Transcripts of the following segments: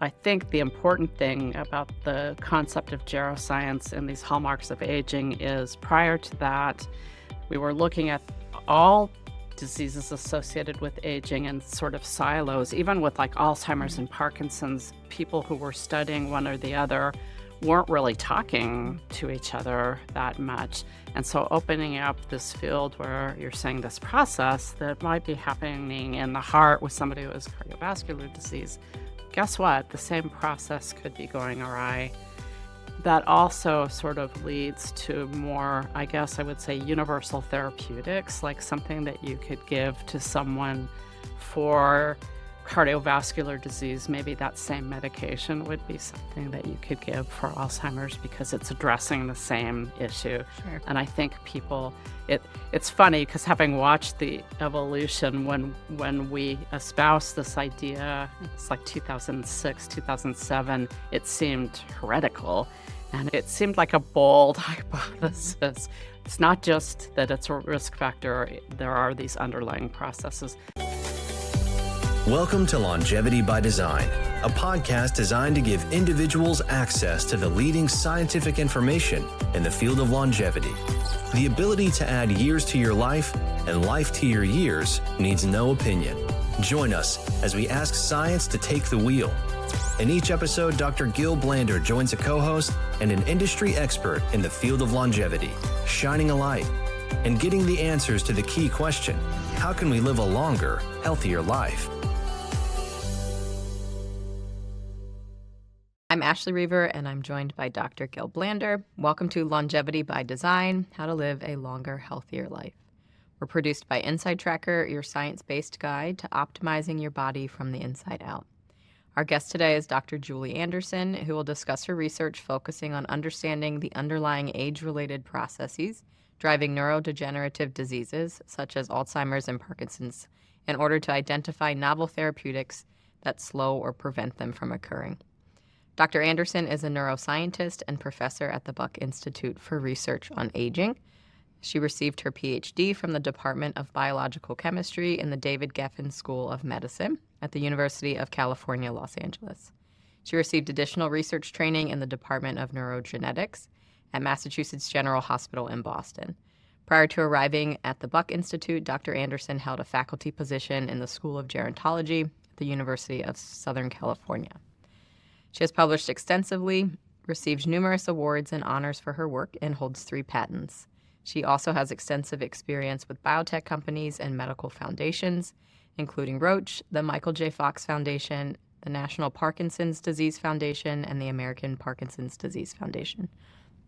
I think the important thing about the concept of geroscience and these hallmarks of aging is prior to that, we were looking at all diseases associated with aging in sort of silos. Even with like Alzheimer's and Parkinson's, people who were studying one or the other weren't really talking to each other that much. And so opening up this field where you're saying this process that might be happening in the heart with somebody who has cardiovascular disease, guess what? The same process could be going awry. That also sort of leads to more, I guess I would say, universal therapeutics, like something that you could give to someone for cardiovascular disease. Maybe that same medication would be something that you could give for Alzheimer's because it's addressing the same issue. Sure. And I think people, it's funny because having watched the evolution when we espoused this idea, it's like 2006, 2007, it seemed heretical. And it seemed like a bold hypothesis. It's not just that it's a risk factor, there are these underlying processes. Welcome to Longevity by Design, a podcast designed to give individuals access to the leading scientific information in the field of longevity. The ability to add years to your life and life to your years needs no opinion. Join us as we ask science to take the wheel. In each episode, Dr. Gil Blander joins a co-host and an industry expert in the field of longevity, shining a light and getting the answers to the key question: how can we live a longer, healthier life? I'm Ashley Reaver, and I'm joined by Dr. Gil Blander. Welcome to Longevity by Design, How to Live a Longer, Healthier Life. We're produced by Inside Tracker, your science-based guide to optimizing your body from the inside out. Our guest today is Dr. Julie Andersen, who will discuss her research focusing on understanding the underlying age-related processes driving neurodegenerative diseases, such as Alzheimer's and Parkinson's, in order to identify novel therapeutics that slow or prevent them from occurring. Dr. Andersen is a neuroscientist and professor at the Buck Institute for Research on Aging. She received her PhD from the Department of Biological Chemistry in the David Geffen School of Medicine at the University of California, Los Angeles. She received additional research training in the Department of Neurogenetics at Massachusetts General Hospital in Boston. Prior to arriving at the Buck Institute, Dr. Andersen held a faculty position in the School of Gerontology at the University of Southern California. She has published extensively, received numerous awards and honors for her work, and holds 3 patents. She also has extensive experience with biotech companies and medical foundations, including Roche, the Michael J. Fox Foundation, the National Parkinson's Disease Foundation, and the American Parkinson's Disease Foundation.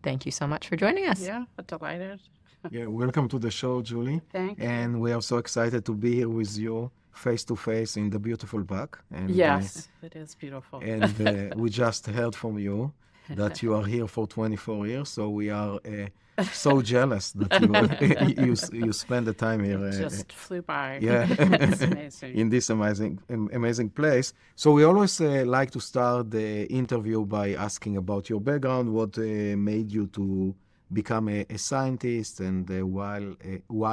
Thank you so much for joining us. Yeah, delighted. Yeah, welcome to the show, Julie. Thank you. And we are so excited to be here with you face-to-face in the beautiful Buck. And, Yes, it is beautiful. And we just heard from you that you are here for 24 years, so we are so jealous that you spend the time here. It just flew by. Yeah, It's amazing. in this amazing place. So we always like to start the interview by asking about your background, what made you to become a scientist, and why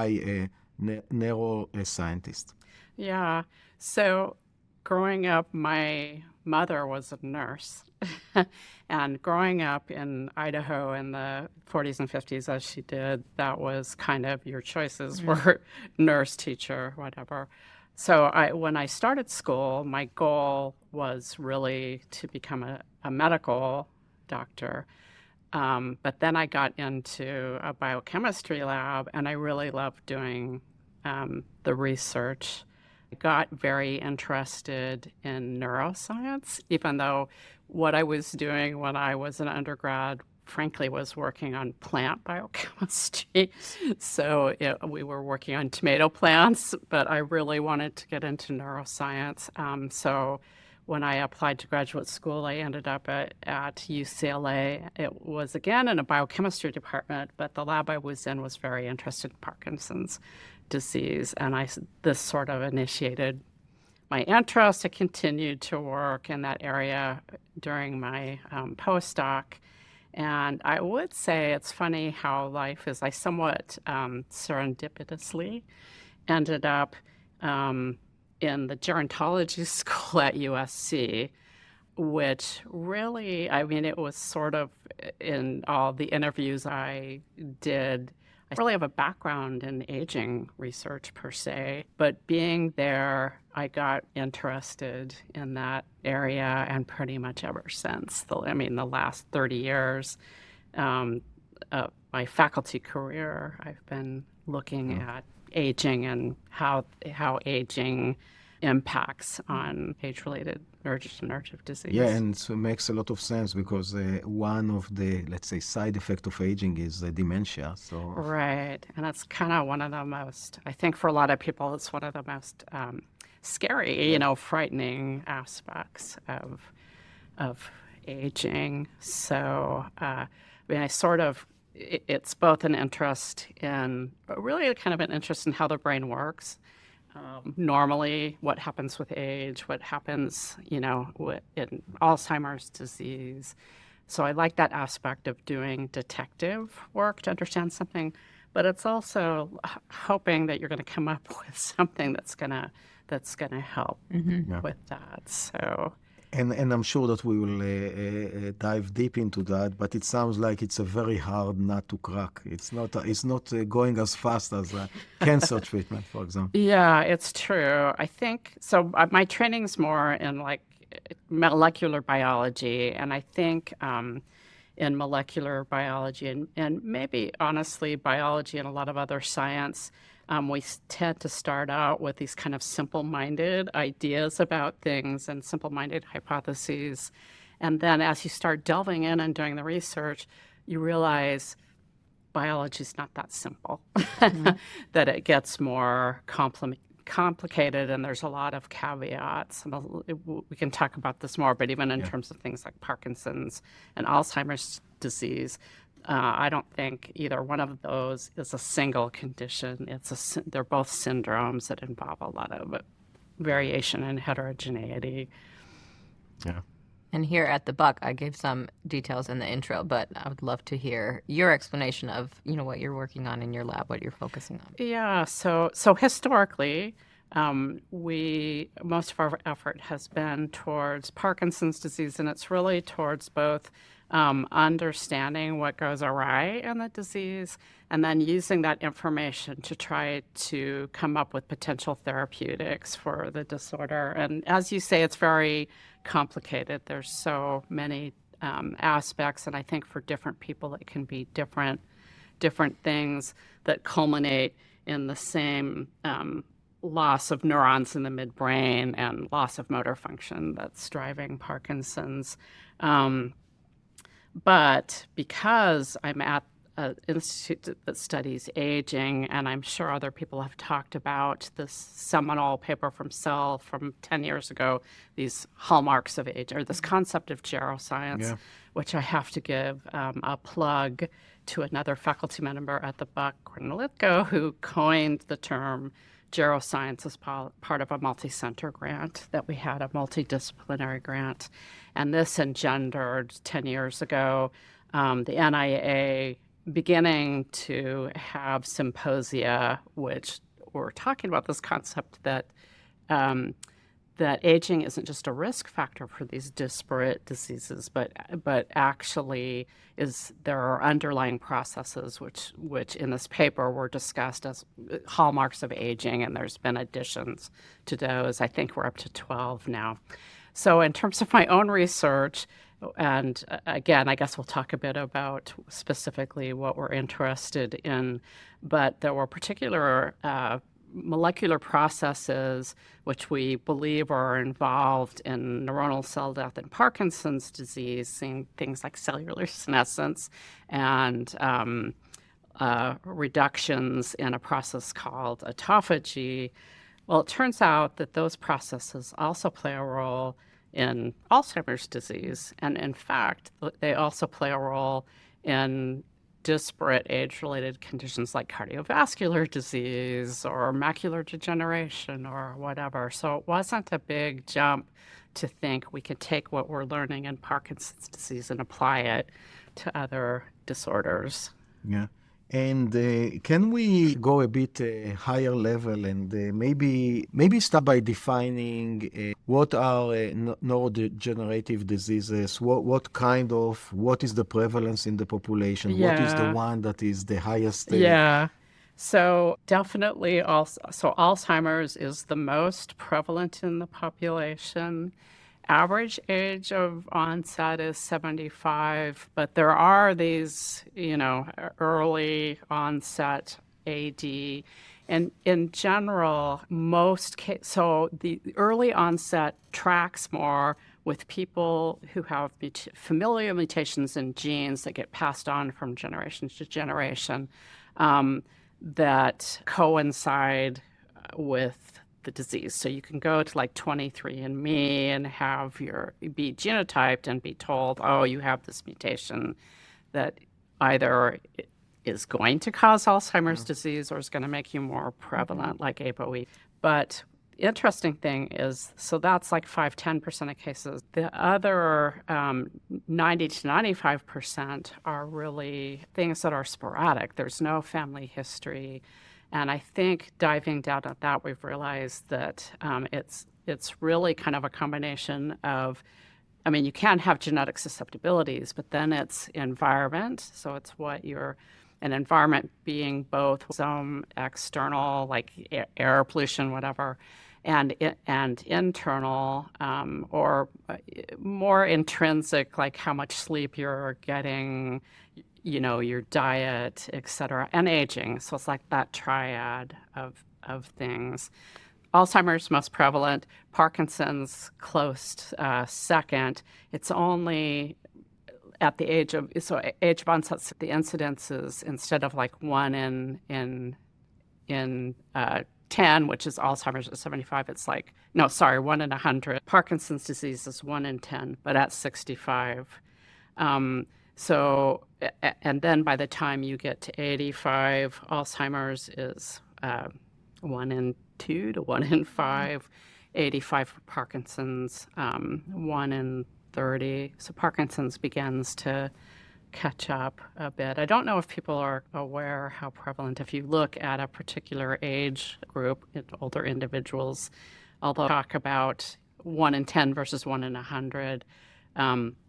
a neuroscientist. Yeah. So growing up, my mother was a nurse. And growing up in Idaho in the 40s and 50s, as she did, that was kind of your choices were nurse, teacher, whatever. So when I started school, my goal was really to become a medical doctor. But then I got into a biochemistry lab, and I really loved doing the research. I got very interested in neuroscience, even though what I was doing when I was an undergrad, frankly, was working on plant biochemistry. So we were working on tomato plants, but I really wanted to get into neuroscience. So when I applied to graduate school, I ended up at UCLA. It was, again, in a biochemistry department, but the lab I was in was very interested in Parkinson's disease, and this sort of initiated my interest. I continued to work in that area during my postdoc, and I would say it's funny how life is. I somewhat serendipitously ended up in the gerontology school at USC. which really, I mean, it was sort of in all the interviews I did. I really have a background in aging research per se, but being there, I got interested in that area, and pretty much ever since. The last 30 years of my faculty career, I've been looking at aging and how aging impacts on age-related neurodegenerative disease. Yeah, and so it makes a lot of sense because one of the, let's say, side effect of aging is dementia. So Right, and it's kind of one of the most, I think for a lot of people, it's one of the most scary, frightening aspects of aging. So, it's both an interest in, really kind of an interest in how the brain works. Normally, what happens with age, what happens, in Alzheimer's disease. So I like that aspect of doing detective work to understand something, but it's also hoping that you're going to come up with something that's gonna help with that. So. And I'm sure that we will dive deep into that, but it sounds like it's a very hard nut to crack. It's not going as fast as cancer treatment, for example. Yeah, it's true. I think so. My training's more in like molecular biology, and I think in molecular biology and maybe honestly biology and a lot of other science, we tend to start out with these kind of simple-minded ideas about things and simple-minded hypotheses. And then as you start delving in and doing the research, you realize biology is not that simple, that it gets more complicated, and there's a lot of caveats. And we can talk about this more, but even in terms of things like Parkinson's and Alzheimer's disease, I don't think either one of those is a single condition. They're both syndromes that involve a lot of variation and heterogeneity. Yeah. And here at the Buck, I gave some details in the intro, but I would love to hear your explanation of, what you're working on in your lab, what you're focusing on. Yeah, so historically, most of our effort has been towards Parkinson's disease, and it's really towards both understanding what goes awry in the disease and then using that information to try to come up with potential therapeutics for the disorder. And as you say, it's very complicated. There's so many aspects, and I think for different people it can be different things that culminate in the same loss of neurons in the midbrain and loss of motor function that's driving Parkinson's. But because I'm at an institute that studies aging, and I'm sure other people have talked about this seminal paper from Cell from 10 years ago, these hallmarks of age, or this concept of geroscience, which I have to give a plug to another faculty member at the Buck, Cornelitko, who coined the term geroscience as part of a multi-center grant that we had, a multidisciplinary grant. And this engendered 10 years ago the NIA beginning to have symposia which were talking about this concept that that aging isn't just a risk factor for these disparate diseases, but actually there are underlying processes which in this paper were discussed as hallmarks of aging, and there's been additions to those. I think we're up to 12 now. So in terms of my own research, and again, I guess we'll talk a bit about specifically what we're interested in, but there were particular molecular processes which we believe are involved in neuronal cell death and Parkinson's disease, seeing things like cellular senescence and reductions in a process called autophagy. Well, it turns out that those processes also play a role in Alzheimer's disease, and in fact, they also play a role in disparate age-related conditions like cardiovascular disease or macular degeneration or whatever. So it wasn't a big jump to think we could take what we're learning in Parkinson's disease and apply it to other disorders. Yeah. And can we go a bit higher level and maybe start by defining what are neurodegenerative diseases? What is the prevalence in the population? What is the Yeah. one that is the highest? Yeah. So definitely so Alzheimer's is the most prevalent in the population. Average age of onset is 75, but there are these, early onset AD. And in general, so the early onset tracks more with people who have familial mutations in genes that get passed on from generation to generation that coincide with the disease. So you can go to like 23andMe and be genotyped and be told, oh, you have this mutation that either is going to cause Alzheimer's disease or is going to make you more prevalent, like ApoE. But interesting thing is, so that's like 5-10% of cases. The other 90 to 95% are really things that are sporadic. There's no family history. And I think diving down at that, we've realized that it's really kind of a combination of, you can have genetic susceptibilities, but then it's environment. So it's an environment being both some external, like air pollution, whatever, and internal, or more intrinsic, like how much sleep you're getting, your diet, et cetera, and aging. So it's like that triad of things. Alzheimer's most prevalent, Parkinson's close second. It's only at the age of onset, the incidences, instead of like 1 in 10, which is Alzheimer's at 75, it's 1 in 100. Parkinson's disease is 1 in 10, but at 65. So, and then by the time you get to 85, Alzheimer's is 1 in 2 to 1 in 5, 85 for Parkinson's, 1 in 30. So Parkinson's begins to catch up a bit. I don't know if people are aware how prevalent, if you look at a particular age group, older individuals, although talk about 1 in 10 versus 1 in 100.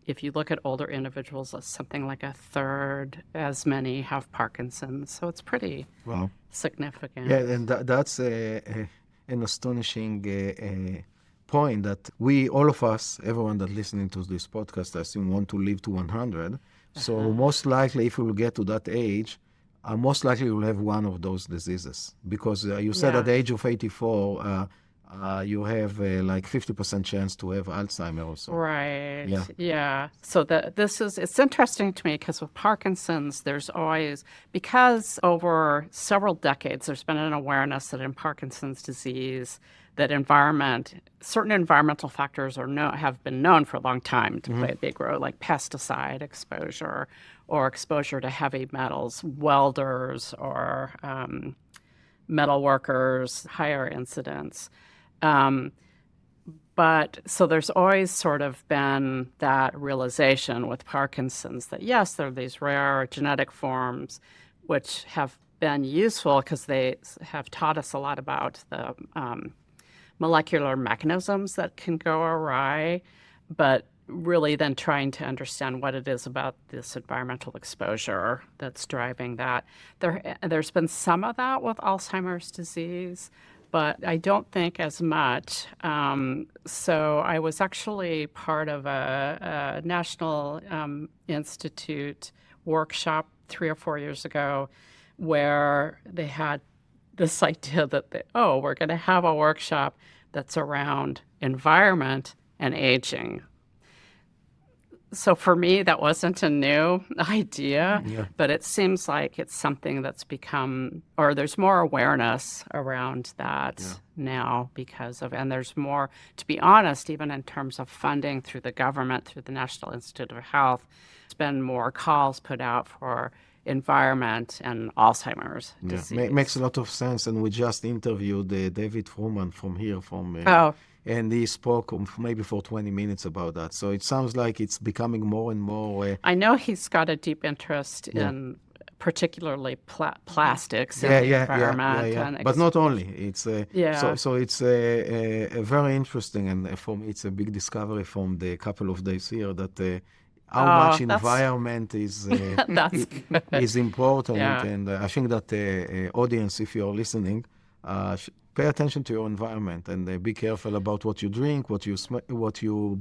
If you look at older individuals, something like a third as many have Parkinson's. So it's pretty significant. Yeah, and that's an astonishing point that all of us, everyone that's listening to this podcast, I assume want to live to 100. So most likely, if we will get to that age, most likely we'll have one of those diseases. Because you said at the age of 84, you have like 50% chance to have Alzheimer also. Right. Yeah. So it's interesting to me because with Parkinson's, there's always, because over several decades, there's been an awareness that in Parkinson's disease, that certain environmental factors have been known for a long time to play a big role, like pesticide exposure or exposure to heavy metals, welders or metal workers, higher incidence. But so there's always sort of been that realization with Parkinson's that yes, there are these rare genetic forms which have been useful because they have taught us a lot about the molecular mechanisms that can go awry, but really then trying to understand what it is about this environmental exposure that's driving that. There's been some of that with Alzheimer's disease, but I don't think as much. So I was actually part of a National Institute workshop 3 or 4 years ago where they had this idea that, we're going to have a workshop that's around environment and aging. So for me, that wasn't a new idea, but it seems like it's something that's become, or there's more awareness around that now and there's more, to be honest, even in terms of funding through the government, through the National Institute of Health, there's been more calls put out for environment and Alzheimer's disease. Makes a lot of sense. And we just interviewed David Fruman from here, and he spoke maybe for 20 minutes about that. So it sounds like it's becoming more and more. I know he's got a deep interest in particularly plastics in the environment. And But not only. It's Yeah. so it's a very interesting, and for me, it's a big discovery from the couple of days here that how much environment is That's good. is important. Yeah. And I think that the audience, if you're listening, pay attention to your environment and be careful about what you drink, what you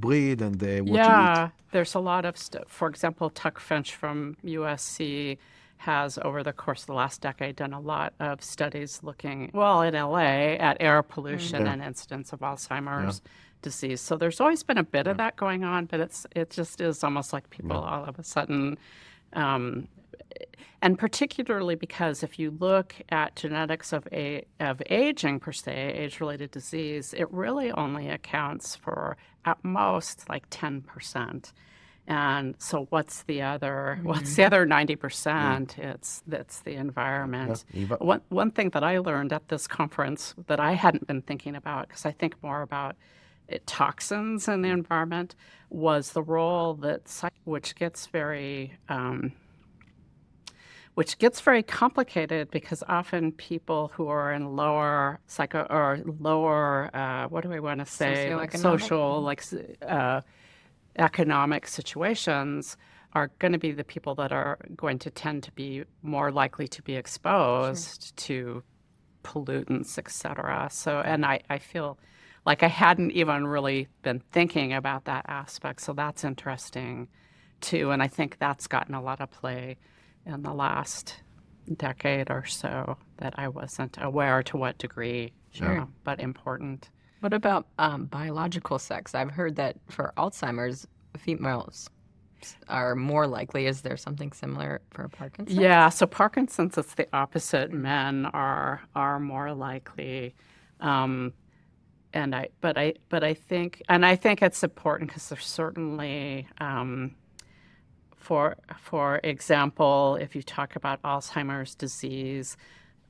breathe, and what you eat. There's a lot of stuff. For example, Tuck Finch from USC has, over the course of the last decade, done a lot of studies looking, well, in LA, at air pollution and incidence of Alzheimer's disease. So there's always been a bit of that going on, but it just is almost like people all of a sudden, and particularly because if you look at genetics of aging per se, age-related disease, it really only accounts for at most like 10%. And so what's the other 90%? That's the environment. One thing that I learned at this conference that I hadn't been thinking about, because I think more about toxins in the environment, was the role that which gets very complicated because often people who are in lower what do I want to say, like social, economic situations are going to be the people that are going to tend to be more likely to be exposed to pollutants, et cetera. So, and I feel like I hadn't even really been thinking about that aspect. So that's interesting too. And I think that's gotten a lot of play in the last decade or so that I wasn't aware to what degree, but important. What about biological sex? I've heard that for Alzheimer's, females are more likely. Is there something similar for Parkinson's? Yeah, so Parkinson's, it's the opposite. Men are more likely, but I think it's important because there's certainly, for example, if you talk about Alzheimer's disease,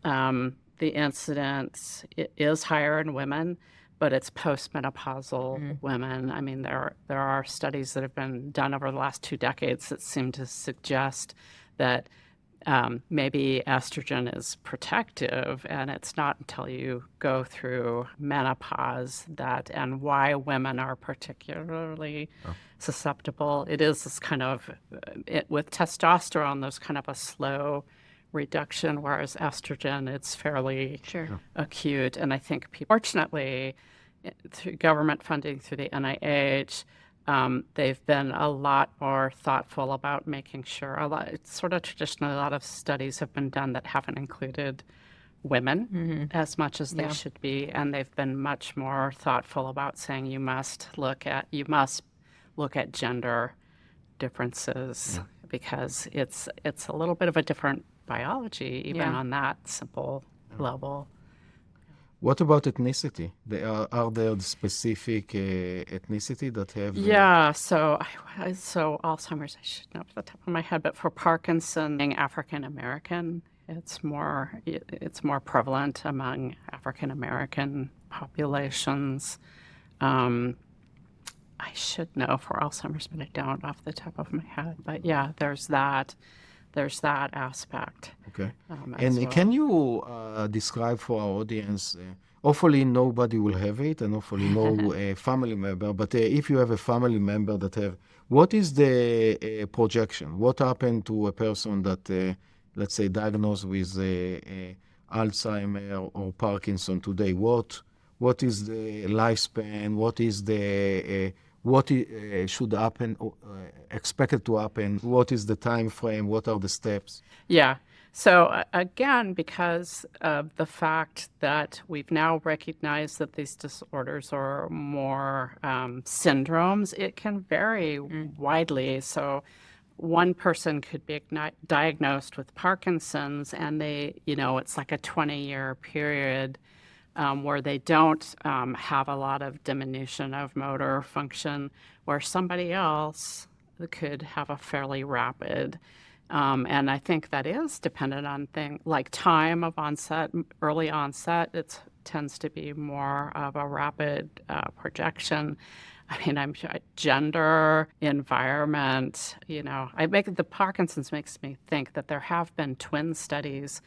the incidence is higher in women, but it's postmenopausal women. I mean, there are studies that have been done over the last 2 decades that seem to suggest that maybe estrogen is protective, and it's not until you go through menopause and why women are particularly susceptible. It is this kind of, with testosterone, there's kind of a slow reduction, whereas estrogen, it's fairly acute. And I think fortunately, through government funding through the NIH, they've been a lot more thoughtful about making sure, traditionally, a lot of studies have been done that haven't included women as much as they should be. And they've been much more thoughtful about saying you must look at gender differences because it's a little bit of a different biology, even on that simple level. What about ethnicity? Are there specific ethnicity that have? So Alzheimer's, I should know off the top of my head, but for Parkinson, being African American, it's more prevalent among African American populations. I should know for Alzheimer's, but I don't off the top of my head. But yeah, there's that aspect. Okay. And can you describe for our audience, hopefully nobody will have it and hopefully no family member, but if you have a family member that have, what is the projection? What happened to a person that, let's say, diagnosed with Alzheimer or Parkinson today? What is the lifespan? What should happen, expected to happen? What is the time frame? What are the steps? Yeah. So again, because of the fact that we've now recognized that these disorders are more syndromes, it can vary widely. So one person could be diagnosed with Parkinson's and it's like a 20-year period where they don't have a lot of diminution of motor function, where somebody else could have a fairly rapid. And I think that is dependent on things like time of onset, early onset. It tends to be more of a rapid projection. mean, I'm gender, environment, the Parkinson's makes me think that there have been twin studies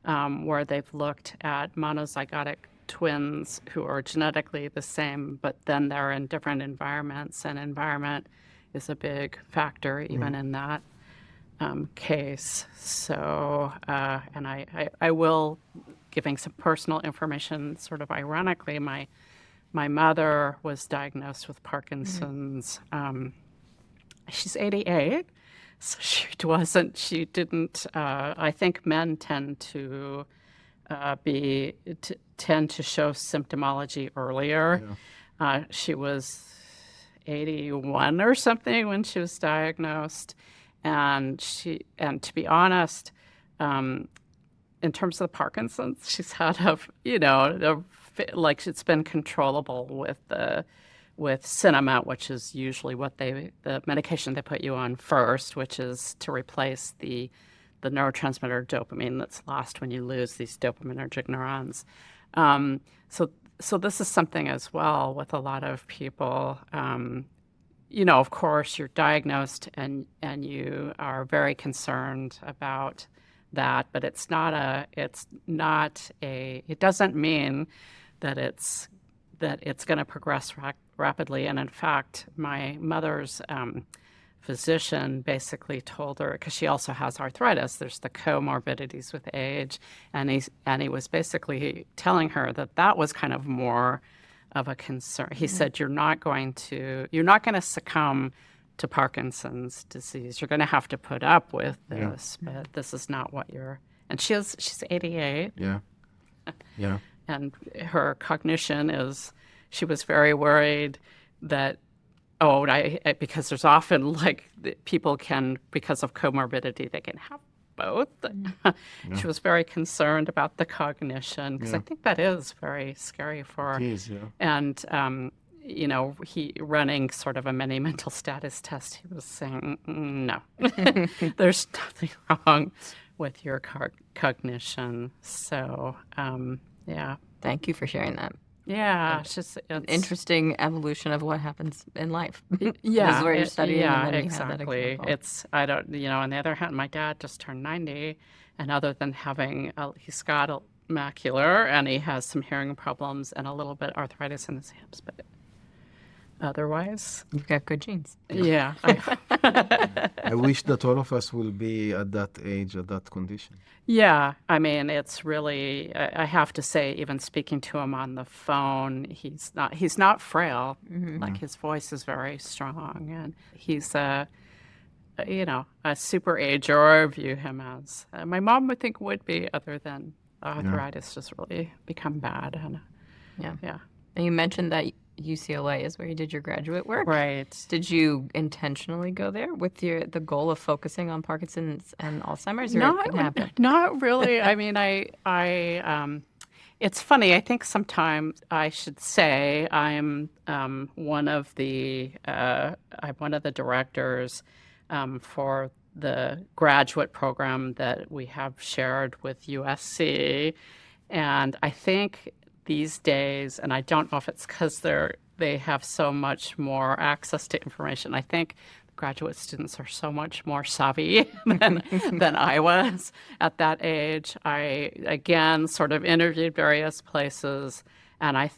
where they've looked at monozygotic twins who are genetically the same, but then they're in different environments, and environment is a big factor even in that case. So, and I will, giving some personal information, sort of ironically, my mother was diagnosed with Parkinson's. She's 88, so she didn't, I think men tend to tend to show symptomology earlier. Yeah. She was 81 or something when she was diagnosed. And to be honest, in terms of the Parkinson's, she's had it's been controllable with Sinemet, which is usually the medication they put you on first, which is to replace the neurotransmitter dopamine that's lost when you lose these dopaminergic neurons. So this is something as well with a lot of people. Of course, you're diagnosed and you are very concerned about that, but it doesn't mean that it's going to progress rapidly. And in fact, my mother's physician basically told her, because she also has arthritis, there's the comorbidities with age, and he was basically telling her that was kind of more of a concern. He said, you're not going to succumb to Parkinson's disease. You're going to have to put up with this, but this is not what and she's 88. Yeah. Yeah. And her cognition she was very worried that, because there's often people because of comorbidity, they can have both. She was very concerned about the cognition, because I think that is very scary for her. It is, yeah. And, he running sort of a mini mental status test, he was saying, no, there's nothing wrong with your cognition. So, yeah. Thank you for sharing that. Yeah, it's interesting evolution of what happens in life. Yeah, this is where you're studying. Yeah, and then exactly. On the other hand, my dad just turned 90, and other than having, he's got a macular, and he has some hearing problems and a little bit arthritis in his hips, but otherwise, you've got good genes. Yeah. I wish that all of us will be at that age, at that condition. Yeah, I mean, it's really, I have to say, even speaking to him on the phone, he's not frail. Mm-hmm. Like, his voice is very strong, and he's a super ager, or I view him as. My mom would be, other than arthritis just really become bad. And yeah. And you mentioned that UCLA is where you did your graduate work. Right. Did you intentionally go there with the goal of focusing on Parkinson's and Alzheimer's, or it happened? Not really. I mean, it's funny. I think sometimes I should say I'm one of the directors for the graduate program that we have shared with USC, and I think these days, and I don't know if it's because they have so much more access to information. I think graduate students are so much more savvy than I was at that age. I, again, sort of interviewed various places, and I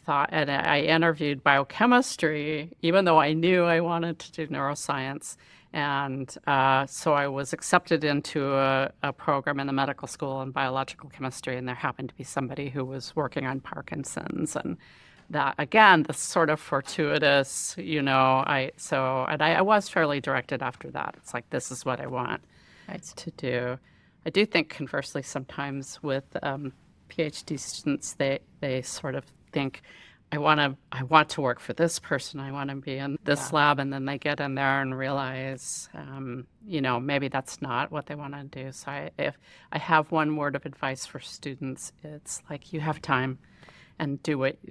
interviewed biochemistry, even though I knew I wanted to do neuroscience. And so I was accepted into a program in the medical school in biological chemistry, and there happened to be somebody who was working on Parkinson's, and that, again, the sort of fortuitous, I was fairly directed after that. It's like, this is what I want to do. I do think, conversely, sometimes with PhD students, they sort of think, I want to work for this person. I want to be in this lab, and then they get in there and realize, maybe that's not what they want to do. So if I have one word of advice for students, it's like, you have time, and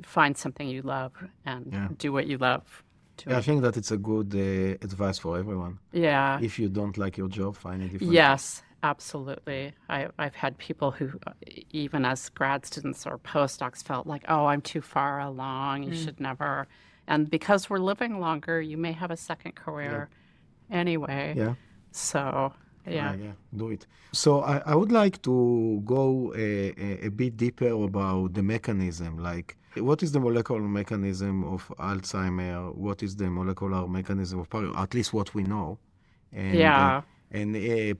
find something you love, and do what you love. I think that it's a good advice for everyone. Yeah. If you don't like your job, find a different. Yes. Absolutely. I've had people who, even as grad students or postdocs, felt like, oh, I'm too far along. You should never. And because we're living longer, you may have a second career anyway. Yeah. So, yeah. Yeah, do it. So I would like to go a bit deeper about the mechanism. Like, what is the molecular mechanism of Alzheimer? What is the molecular mechanism of Parkinson? At least what we know. And, Yeah.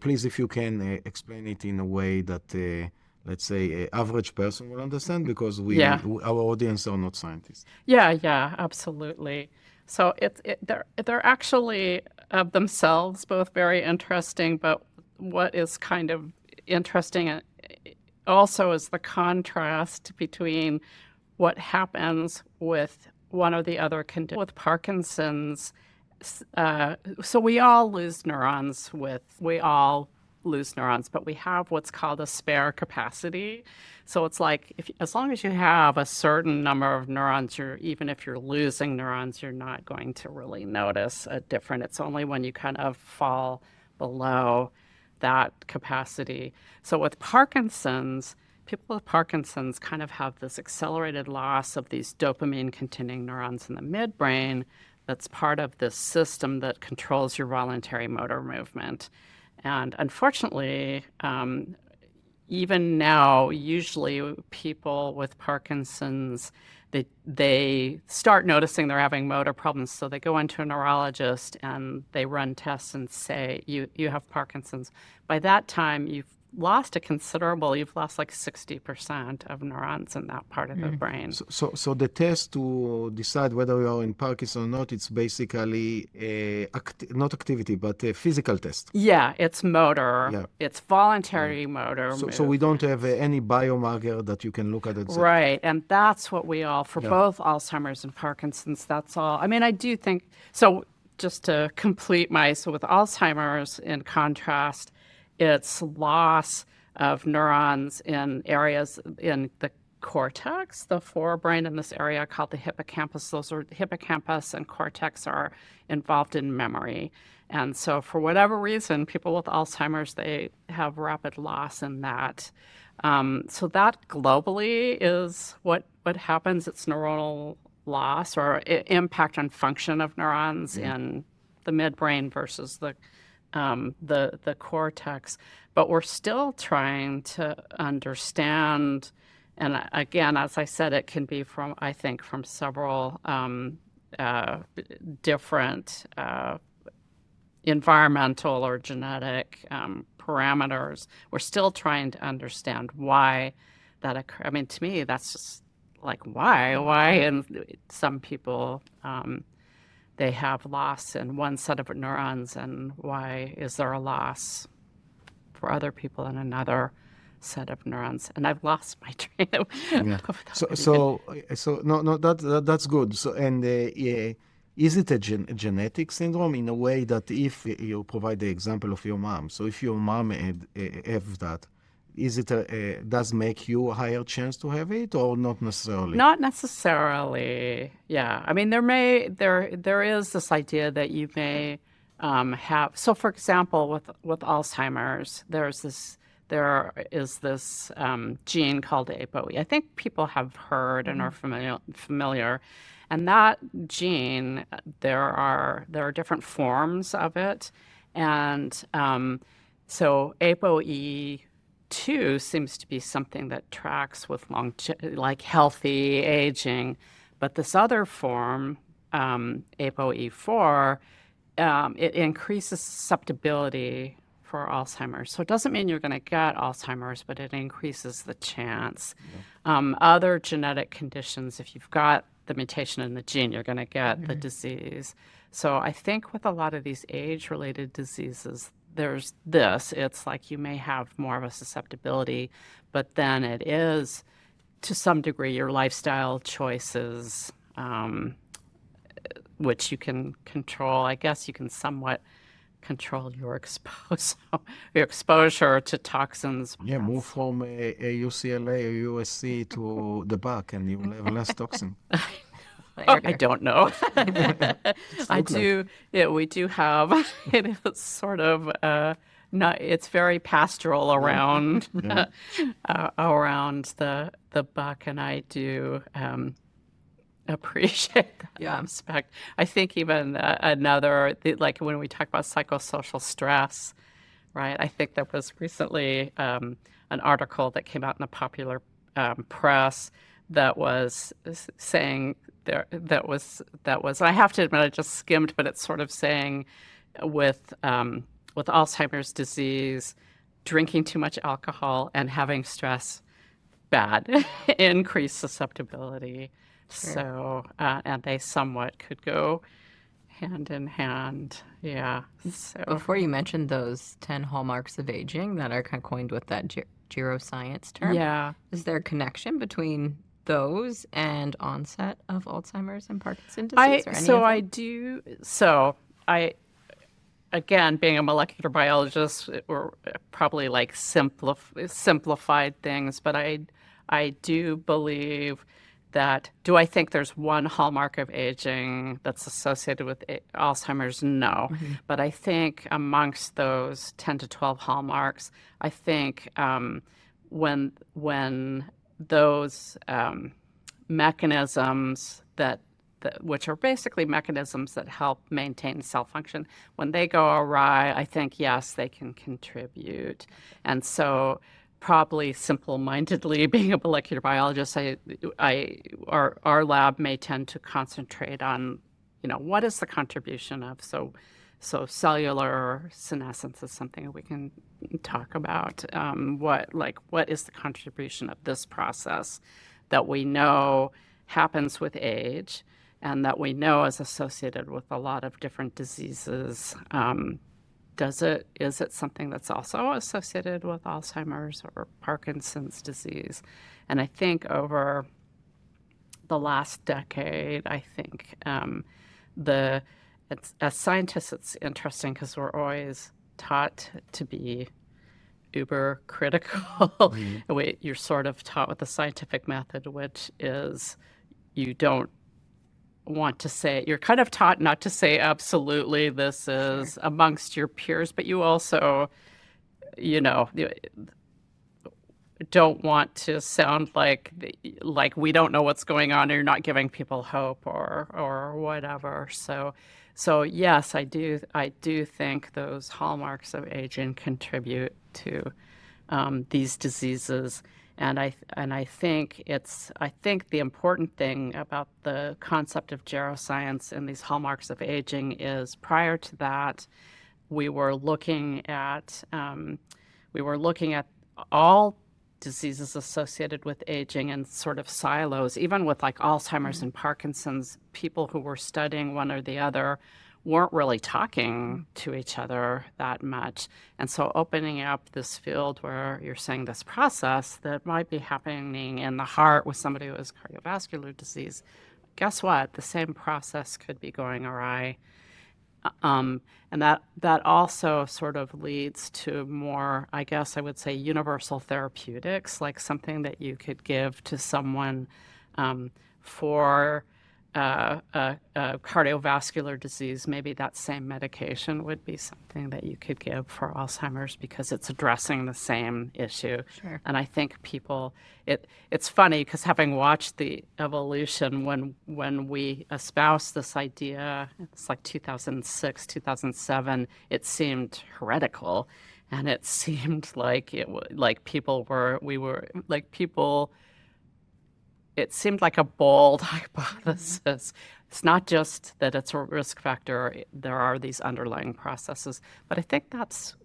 Please, if you can explain it in a way that, let's say, an average person will understand, because our audience are not scientists. Yeah, absolutely. So they're actually of themselves both very interesting, but what is kind of interesting also is the contrast between what happens with one or the other condition. With Parkinson's, so we all lose neurons, but we have what's called a spare capacity. So it's like, as long as you have a certain number of neurons, even if you're losing neurons, you're not going to really notice a difference. It's only when you kind of fall below that capacity. So with Parkinson's, people with Parkinson's kind of have this accelerated loss of these dopamine-containing neurons in the midbrain that's part of this system that controls your voluntary motor movement. And unfortunately, even now, usually people with Parkinson's, they start noticing they're having motor problems, so they go into a neurologist and they run tests and say, you have Parkinson's. By that time, you've lost like 60% of neurons in that part of the brain. So the test to decide whether you are in Parkinson or not, it's basically not activity, but a physical test. Yeah, it's motor. Yeah. It's voluntary motor. So we don't have any biomarker that you can look at it. Right, and that's what we all, for both Alzheimer's and Parkinson's, that's all. I mean, I do think, so just to complete so with Alzheimer's, in contrast, it's loss of neurons in areas in the cortex, the forebrain, in this area called the hippocampus. Hippocampus and cortex are involved in memory. And so for whatever reason, people with Alzheimer's, they have rapid loss in that. So that globally is what happens. It's neuronal loss or impact on function of neurons in the midbrain versus the cortex, but we're still trying to understand. And again, as I said, it can be from several different environmental or genetic parameters. We're still trying to understand why that occurs. I mean, to me, that's just like, why? And some people, they have loss in one set of neurons, and why is there a loss for other people in another set of neurons? And I've lost my train of that's good. So is it a genetic syndrome in a way that, if you provide the example of your mom, so if your mom have that, does make you a higher chance to have it, or not necessarily? Not necessarily. Yeah. I mean, there is this idea that you may have. So, for example, with Alzheimer's, there is this gene called ApoE. I think people have heard and are familiar. And that gene, there are different forms of it, and so ApoE2 seems to be something that tracks with like healthy aging, but this other form, ApoE4, it increases susceptibility for Alzheimer's. So it doesn't mean you're going to get Alzheimer's, but it increases the chance. Other genetic conditions, if you've got the mutation in the gene, you're going to get the disease. So I think with a lot of these age-related diseases, there's this. It's like you may have more of a susceptibility, but then it is, to some degree, your lifestyle choices, which you can control. I guess you can somewhat control your exposure to toxins. Yeah, move from a UCLA or USC to the back, and you will have less toxin. I don't know. We do have. It is sort of it's very pastoral around around the buck, and I do. appreciate that Yeah. aspect. I think even like when we talk about psychosocial stress, right? I think there was recently an article that came out in the popular press that was saying I have to admit I just skimmed, but it's sort of saying with Alzheimer's disease, drinking too much alcohol and having stress bad increase susceptibility. Sure. So and they somewhat could go hand in hand. Yeah. So Before you mentioned those 10 hallmarks of aging that are kind of coined with that geroscience term, yeah. is there a connection between those and onset of Alzheimer's and Parkinson's disease? Again, being a molecular biologist, we're probably like simplified things, but I do believe that, do I think there's one hallmark of aging that's associated with Alzheimer's? No. Mm-hmm. But I think amongst those 10 to 12 hallmarks, I think when those mechanisms which are basically mechanisms that help maintain cell function, when they go awry, I think, yes, they can contribute. And so probably simple-mindedly, being a molecular biologist, our lab may tend to concentrate on, what is the contribution of, so cellular senescence is something we can talk about. What is the contribution of this process that we know happens with age and that we know is associated with a lot of different diseases? Is it something that's also associated with Alzheimer's or Parkinson's disease? And I think over the last decade, as scientists, it's interesting because we're always taught to be uber critical. Mm-hmm. You're sort of taught with the scientific method, which is you don't want to say, you're kind of taught not to say absolutely this is Sure. amongst your peers, but you also, don't want to sound like we don't know what's going on, or you're not giving people hope or whatever. So yes, I do think those hallmarks of aging contribute to these diseases. And I think the important thing about the concept of geroscience and these hallmarks of aging is, prior to that, we were looking at all diseases associated with aging in sort of silos. Even with like Alzheimer's and Parkinson's, people who were studying one or the other weren't really talking to each other that much. And so opening up this field where you're saying this process that might be happening in the heart with somebody who has cardiovascular disease, guess what? The same process could be going awry. And that also sort of leads to more, I guess I would say, universal therapeutics, like something that you could give to someone for a cardiovascular disease. Maybe that same medication would be something that you could give for Alzheimer's because it's addressing the same issue. Sure. And I think it's funny because, having watched the evolution, when we espoused this idea, it's like 2006, 2007, it seemed heretical, and it seemed like it seemed like a bold hypothesis. It's not just that it's a risk factor, there are these underlying processes, but I think that's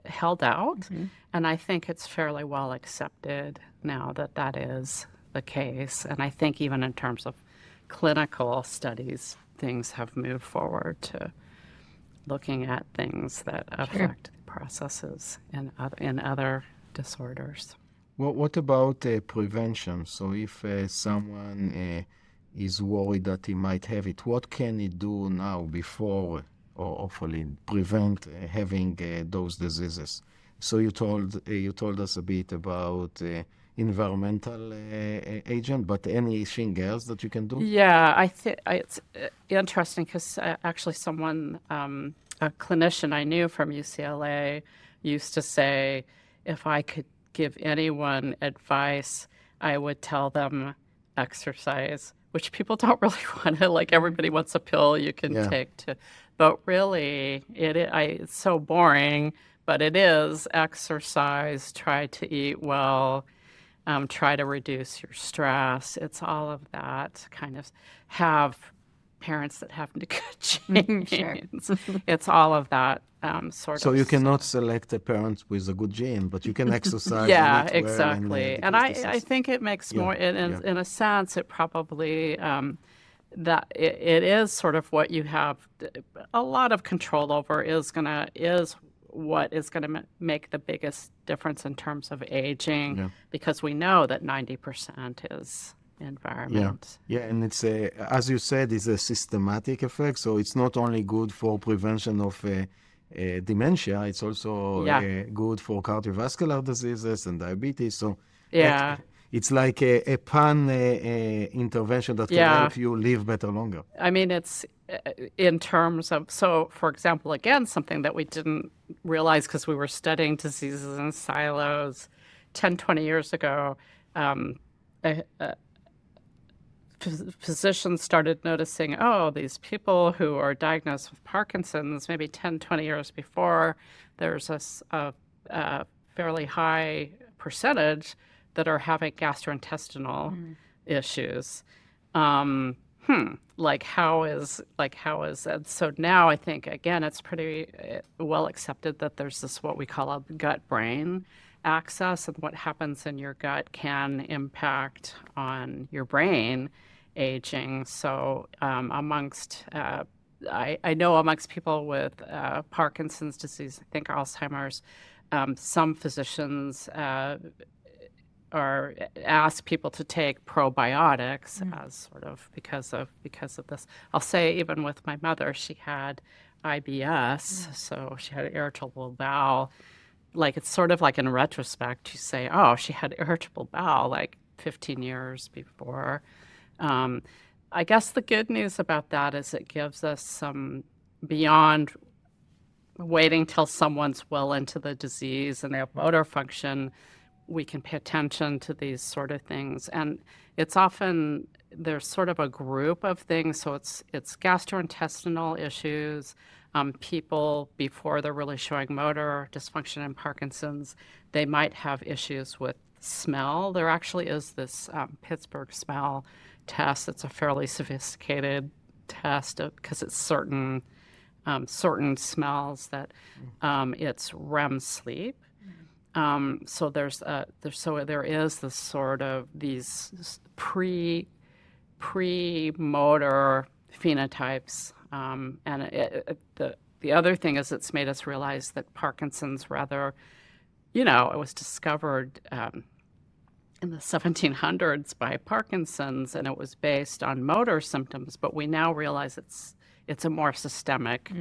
held out. Mm-hmm. And I think it's fairly well accepted now that is the case. And I think even in terms of clinical studies, things have moved forward to looking at things that affect processes in other disorders. Well, what about prevention? So if someone is worried that he might have it, what can he do now before, or hopefully prevent having those diseases? So you told us a bit about environmental agent, but anything else that you can do? Yeah, I think it's interesting because actually someone, a clinician I knew from UCLA, used to say, if I could give anyone advice, I would tell them exercise, which people don't really want to, like everybody wants a pill you can Yeah. take to, but really it's so boring, but it is exercise, try to eat well, try to reduce your stress. It's all of that, kind of have parents that have good genes. It's all of that sort So of you stuff. cannot select a parent with a good gene, but you can exercise. Yeah, and eat well exactly. And I think it makes more, in a sense, it probably, that it is sort of what you have a lot of control over is what is going to make the biggest difference in terms of aging, because we know that 90% is environment. Yeah, and it's as you said, it's a systematic effect. So it's not only good for prevention of dementia, it's also good for cardiovascular diseases and diabetes. So it's like a pan intervention that can help you live better longer. I mean, it's in terms of, so for example, again, something that we didn't realize because we were studying diseases in silos 10, 20 years ago, physicians started noticing, oh, these people who are diagnosed with Parkinson's maybe 10, 20 years before, there's a fairly high percentage that are having gastrointestinal issues. Like how is that? So now I think, again, it's pretty well accepted that there's this what we call a gut-brain axis, and what happens in your gut can impact on your brain aging. So I know amongst people with Parkinson's disease, I think Alzheimer's, some physicians ask people to take probiotics as sort of because of this. I'll say even with my mother, she had IBS, so she had irritable bowel. Like it's sort of like in retrospect, you say, oh, she had irritable bowel like 15 years before. I guess the good news about that is it gives us some, beyond waiting till someone's well into the disease and they have motor function, we can pay attention to these sort of things. And it's often, there's sort of a group of things. So it's gastrointestinal issues. People, before they're really showing motor dysfunction in Parkinson's, they might have issues with smell. There actually is this Pittsburgh smell test. It's a fairly sophisticated test because it's certain smells that it's REM sleep. So there is this sort of these pre-motor phenotypes, and the other thing is it's made us realize that Parkinson's it was discovered in the 1700s by Parkinson's, and it was based on motor symptoms, but we now realize it's a more systemic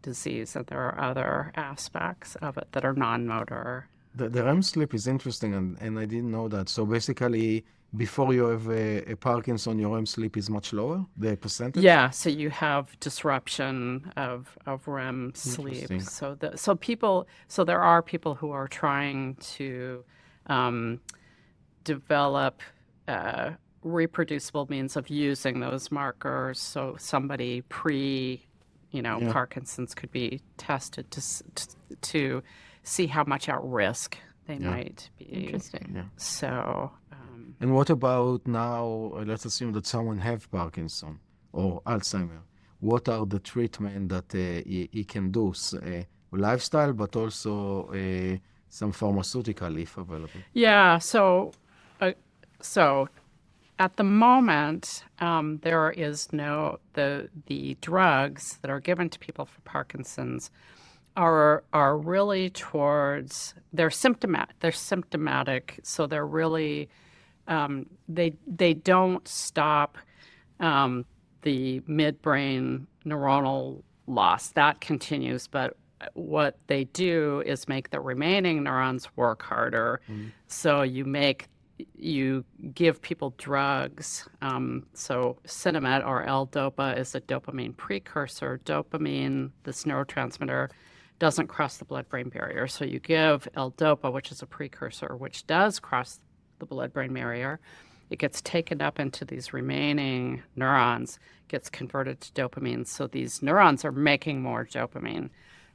disease, and there are other aspects of it that are non-motor. The REM sleep is interesting, and I didn't know that. So basically, before you have a Parkinson, your REM sleep is much lower, the percentage? Yeah, so you have disruption of REM sleep. So there are people who are trying to develop reproducible means of using those markers. So somebody Parkinson's could be tested to see how much at risk they might be. Interesting. Yeah. So. And what about now, let's assume that someone have Parkinson or Alzheimer. What are the treatment that he can do? Lifestyle, but also some pharmaceutical if available. Yeah, so at the moment, there is the drugs that are given to people for Parkinson's are really towards, they're symptomatic, so they're really they don't stop the midbrain neuronal loss. That continues, but what they do is make the remaining neurons work harder. So you give people drugs. So Sinemet or L-DOPA is a dopamine precursor. Dopamine, this neurotransmitter, doesn't cross the blood-brain barrier. So you give L-DOPA, which is a precursor, which does cross the blood-brain barrier. it gets taken up into these remaining neurons, gets converted to dopamine. So these neurons are making more dopamine,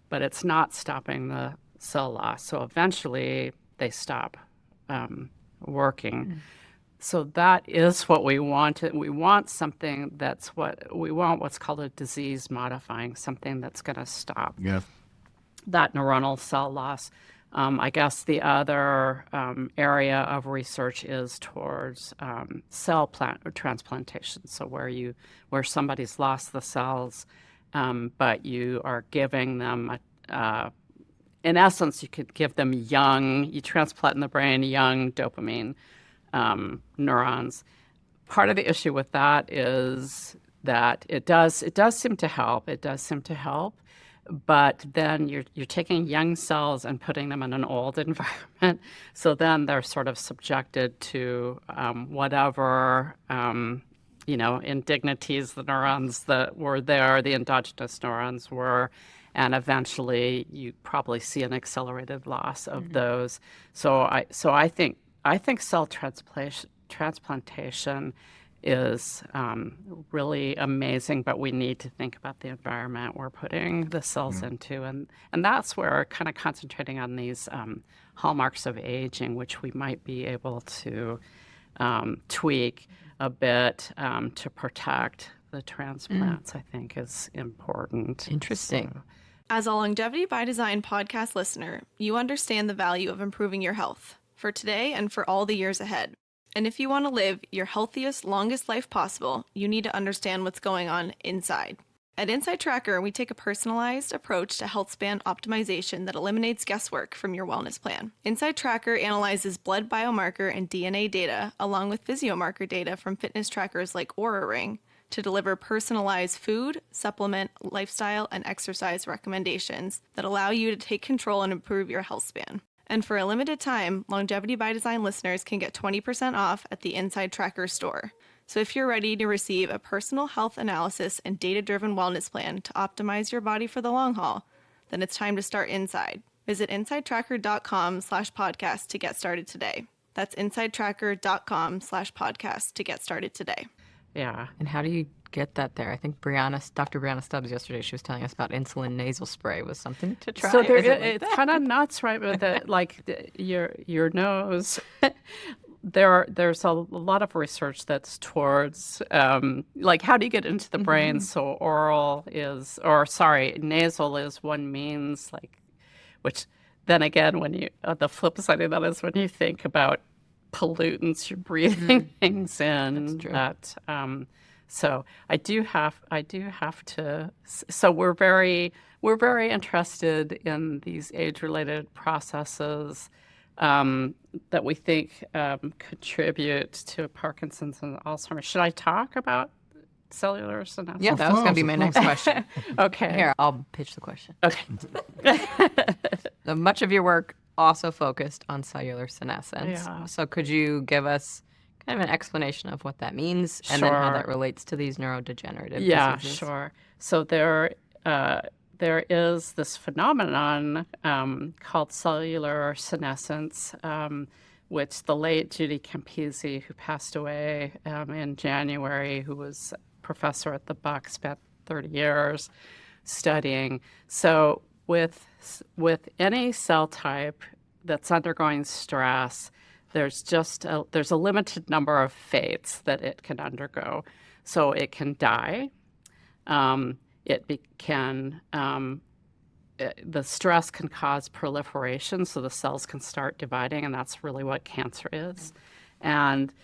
but it's not stopping the cell loss. So eventually they stop working. So that is what we want. We want something what's called a disease modifying, something that's going to stop that neuronal cell loss. I guess the other area of research is towards cell transplantation. So where somebody's lost the cells, but you are giving them in essence, you could give them you transplant in the brain young dopamine neurons. Part of the issue with that is that it does seem to help. It does seem to help, but then you're taking young cells and putting them in an old environment. So then they're sort of subjected to whatever indignities the neurons that were there, the endogenous neurons were. And eventually, you probably see an accelerated loss of those. So I think cell transplantation is really amazing, but we need to think about the environment we're putting the cells into, and that's where kind of concentrating on these hallmarks of aging, which we might be able to tweak a bit to protect the transplants. I think is important. Interesting. So, as a Longevity by Design podcast listener, you understand the value of improving your health for today and for all the years ahead. And if you want to live your healthiest, longest life possible, you need to understand what's going on inside. At Inside Tracker, we take a personalized approach to health span optimization that eliminates guesswork from your wellness plan. Inside Tracker analyzes blood biomarker and DNA data, along with physiomarker data from fitness trackers like Oura Ring, to deliver personalized food, supplement, lifestyle, and exercise recommendations that allow you to take control and improve your health span. And for a limited time, Longevity by Design listeners can get 20% off at the Inside Tracker store. So if you're ready to receive a personal health analysis and data-driven wellness plan to optimize your body for the long haul, then it's time to start inside. Visit insidetracker.com/podcast to get started today. That's insidetracker.com/podcast to get started today. yeah. And how do you get that there? I think Dr. Brianna Stubbs yesterday, she was telling us about insulin nasal spray was something to try. So Is it like it's that? kind of nuts, right? With your nose. There's a lot of research that's towards how do you get into the brain? So nasal is one means, which then again, when you the flip side of that is when you think about pollutants, you're breathing things in. That's true. So I do have to. So we're very interested in these age-related processes that we think contribute to Parkinson's and Alzheimer's. Should I talk about cellular senescence? Yeah, that was going to be my next question. Okay. Here, I'll pitch the question. Okay. So much of your work also focused on cellular senescence. Yeah. So could you give us kind of an explanation of what that means and then how Sure. that relates to these neurodegenerative Yeah, diseases? sure. So there is this phenomenon called cellular senescence, which the late Judy Campisi, who passed away in January, who was professor at the Buck, spent 30 years studying. So with any cell type that's undergoing stress, there's a limited number of fates that it can undergo. So it can die. The stress can cause proliferation, so the cells can start dividing, and that's really what cancer is. And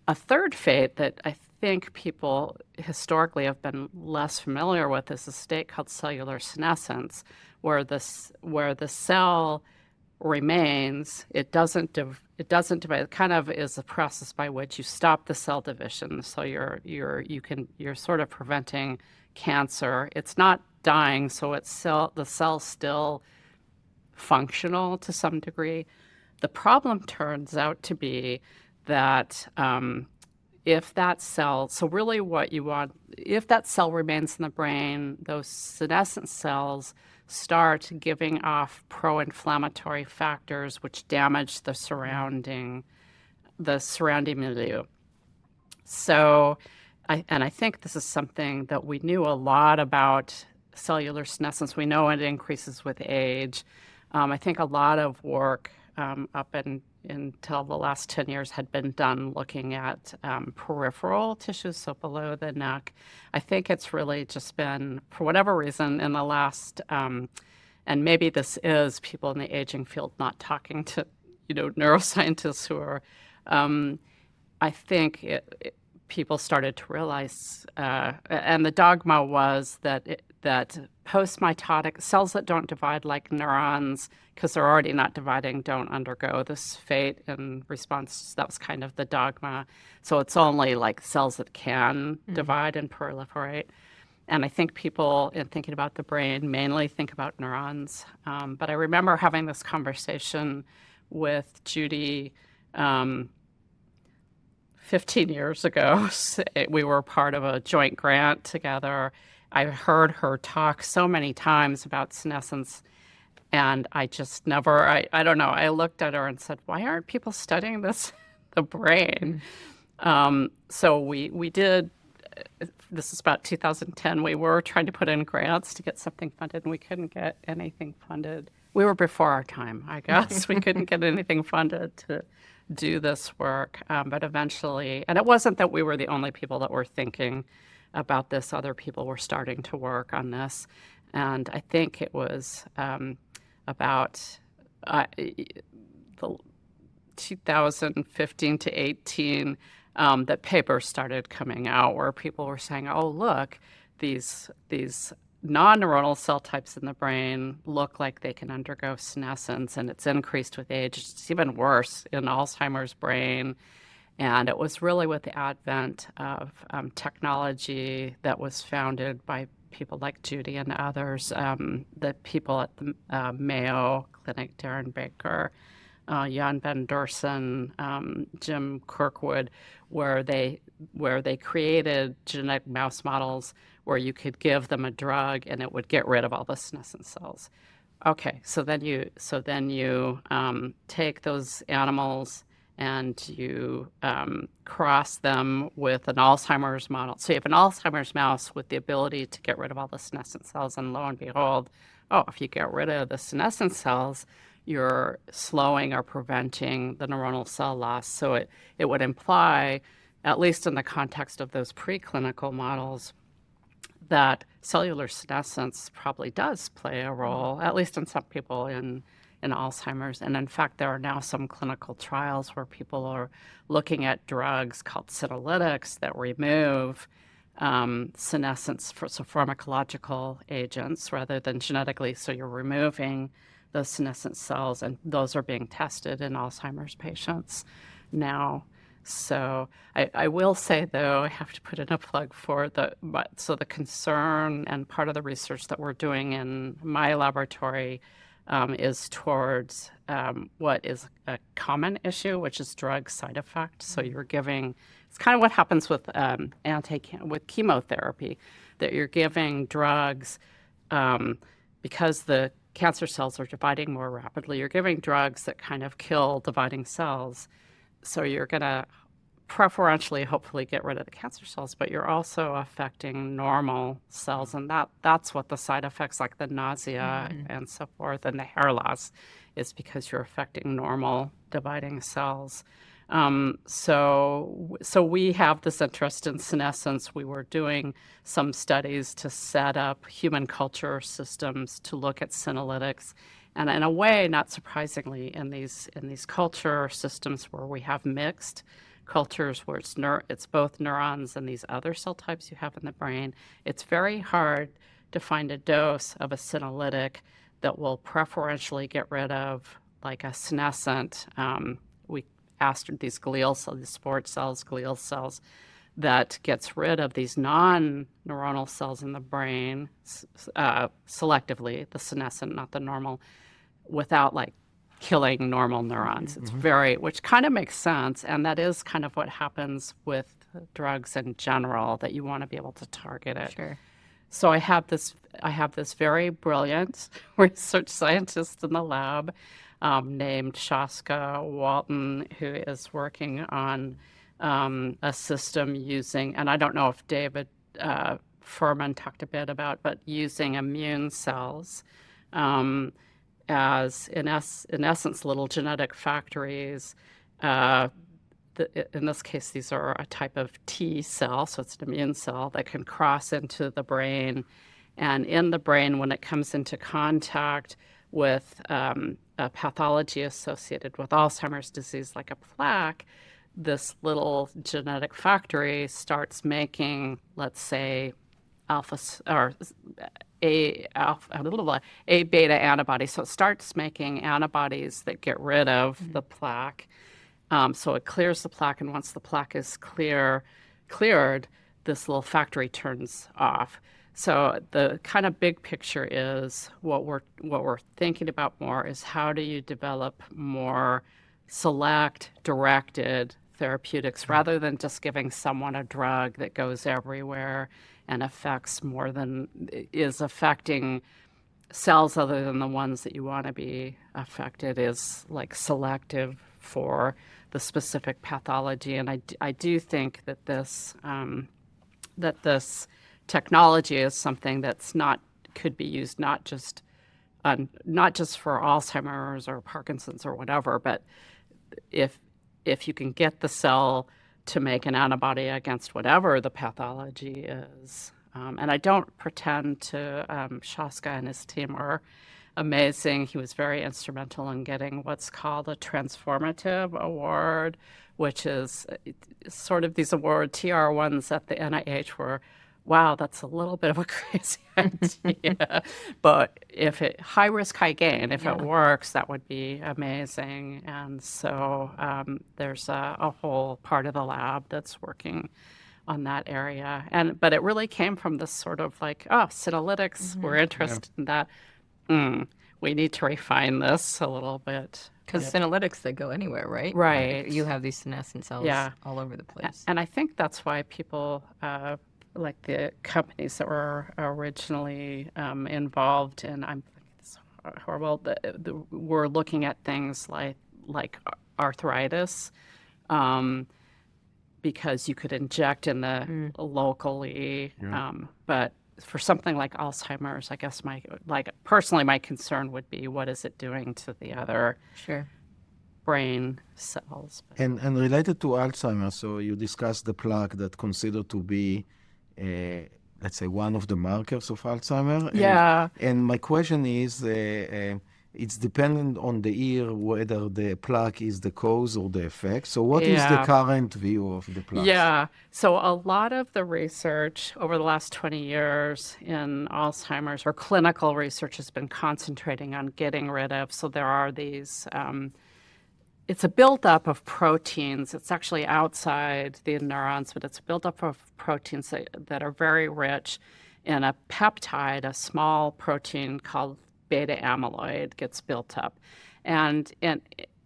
a third fate that I think people historically have been less familiar with is a state called cellular senescence, where the cell remains. It doesn't divide. It kind of is a process by which you stop the cell division. So you're sort of preventing cancer. It's not dying, so the cell's still functional to some degree. The problem turns out to be that if that cell, so really what you want, if that cell remains in the brain, those senescent cells start giving off pro-inflammatory factors which damage the surrounding milieu. So, I think this is something that we knew a lot about cellular senescence. We know it increases with age. I think a lot of work until the last 10 years had been done looking at peripheral tissues, so below the neck. I think it's really just been, for whatever reason, in the last, and maybe this is people in the aging field not talking to, neuroscientists who are, I think people started to realize, and the dogma was that post-mitotic cells that don't divide like neurons, because they're already not dividing, don't undergo this fate in response. That was kind of the dogma. So it's only like cells that can divide and proliferate. And I think people, in thinking about the brain, mainly think about neurons. But I remember having this conversation with Judy 15 years ago. We were part of a joint grant together. I heard her talk so many times about senescence, and I just never, I don't know, I looked at her and said, why aren't people studying this, the brain? So we did, this is about 2010, we were trying to put in grants to get something funded, and we couldn't get anything funded. We were before our time, I guess. We couldn't get anything funded to do this work, but eventually, and it wasn't that we were the only people that were thinking about this. Other people were starting to work on this, and I think it was about the 2015 to 18 that papers started coming out where people were saying, oh, look, these non-neuronal cell types in the brain look like they can undergo senescence, and it's increased with age. It's even worse in Alzheimer's brain. And it was really with the advent of technology that was founded by people like Judy and others, the people at the Mayo Clinic, Darren Baker, Jan van Dersen, Jim Kirkwood, where they created genetic mouse models where you could give them a drug and it would get rid of all the senescent cells. Okay, so then you take those animals and you cross them with an Alzheimer's model. So you have an Alzheimer's mouse with the ability to get rid of all the senescent cells, and lo and behold, if you get rid of the senescent cells, you're slowing or preventing the neuronal cell loss. So it would imply, at least in the context of those preclinical models, that cellular senescence probably does play a role, at least in some people in Alzheimer's. And in fact, there are now some clinical trials where people are looking at drugs called senolytics that remove senescence, so pharmacological agents rather than genetically. So you're removing those senescent cells, and those are being tested in Alzheimer's patients now. So I will say, though, I have to put in a plug for the concern and part of the research that we're doing in my laboratory is towards what is a common issue, which is drug side effect. So you're giving, it's kind of what happens with with chemotherapy, that you're giving drugs because the cancer cells are dividing more rapidly. You're giving drugs that kind of kill dividing cells. So you're going to preferentially, hopefully, get rid of the cancer cells, but you're also affecting normal cells, and that's what the side effects, like the nausea and so forth, and the hair loss, is because you're affecting normal dividing cells. So we have this interest in senescence. We were doing some studies to set up human culture systems to look at senolytics. And in a way, not surprisingly, in these culture systems where we have mixed cultures, where it's both neurons and these other cell types you have in the brain, it's very hard to find a dose of a senolytic that will preferentially get rid of like a senescent. We asked these glial cells, these sports cells, glial cells, that gets rid of these non-neuronal cells in the brain selectively, the senescent, not the normal, without like killing normal neurons. It's which kind of makes sense, and that is kind of what happens with drugs in general, that you want to be able to target it. Sure. So I have this very brilliant research scientist in the lab named Shaska Walton, who is working on a system using, and I don't know if David Furman talked a bit about, but using immune cells as, in essence, little genetic factories. In this case, these are a type of T cell, so it's an immune cell that can cross into the brain. And in the brain, when it comes into contact with a pathology associated with Alzheimer's disease, like a plaque, this little genetic factory starts making, let's say, A beta antibodies. So it starts making antibodies that get rid of the plaque. So it clears the plaque, and once the plaque is cleared, this little factory turns off. So the kind of big picture is what we're thinking about more is how do you develop more select, directed therapeutics rather than just giving someone a drug that goes everywhere and affects more than is affecting cells other than the ones that you want to be affected, is like selective for the specific pathology. And I do think that this technology is something that's could be used not just for Alzheimer's or Parkinson's or whatever, but if you can get the cell to make an antibody against whatever the pathology is. And I don't pretend to, Shaska and his team are amazing. He was very instrumental in getting what's called a transformative award, which is sort of these award TR1s at the NIH where, wow, that's a little bit of a crazy idea. But if high risk, high gain, if it works, that would be amazing. And so there's a whole part of the lab that's working on that area. But it really came from this sort of like, senolytics, we're interested in that. We need to refine this a little bit. Because senolytics, they go anywhere, right? Right. Like you have these senescent cells all over the place. And I think that's why people, like the companies that were originally involved in, I'm it's horrible, we're looking at things like arthritis, because you could inject in the locally, but for something like Alzheimer's, I guess personally my concern would be what is it doing to the other brain cells. And related to Alzheimer's, so you discussed the plaque that considered to be, let's say, one of the markers of Alzheimer. And my question is, it's dependent on the ear whether the plaque is the cause or the effect. So what is the current view of the plaque? Yeah. So a lot of the research over the last 20 years in Alzheimer's, or clinical research, has been concentrating on getting rid of. So there are these, it's a buildup of proteins. It's actually outside the neurons, but it's a buildup of proteins that are very rich in a peptide, a small protein called beta amyloid gets built up. And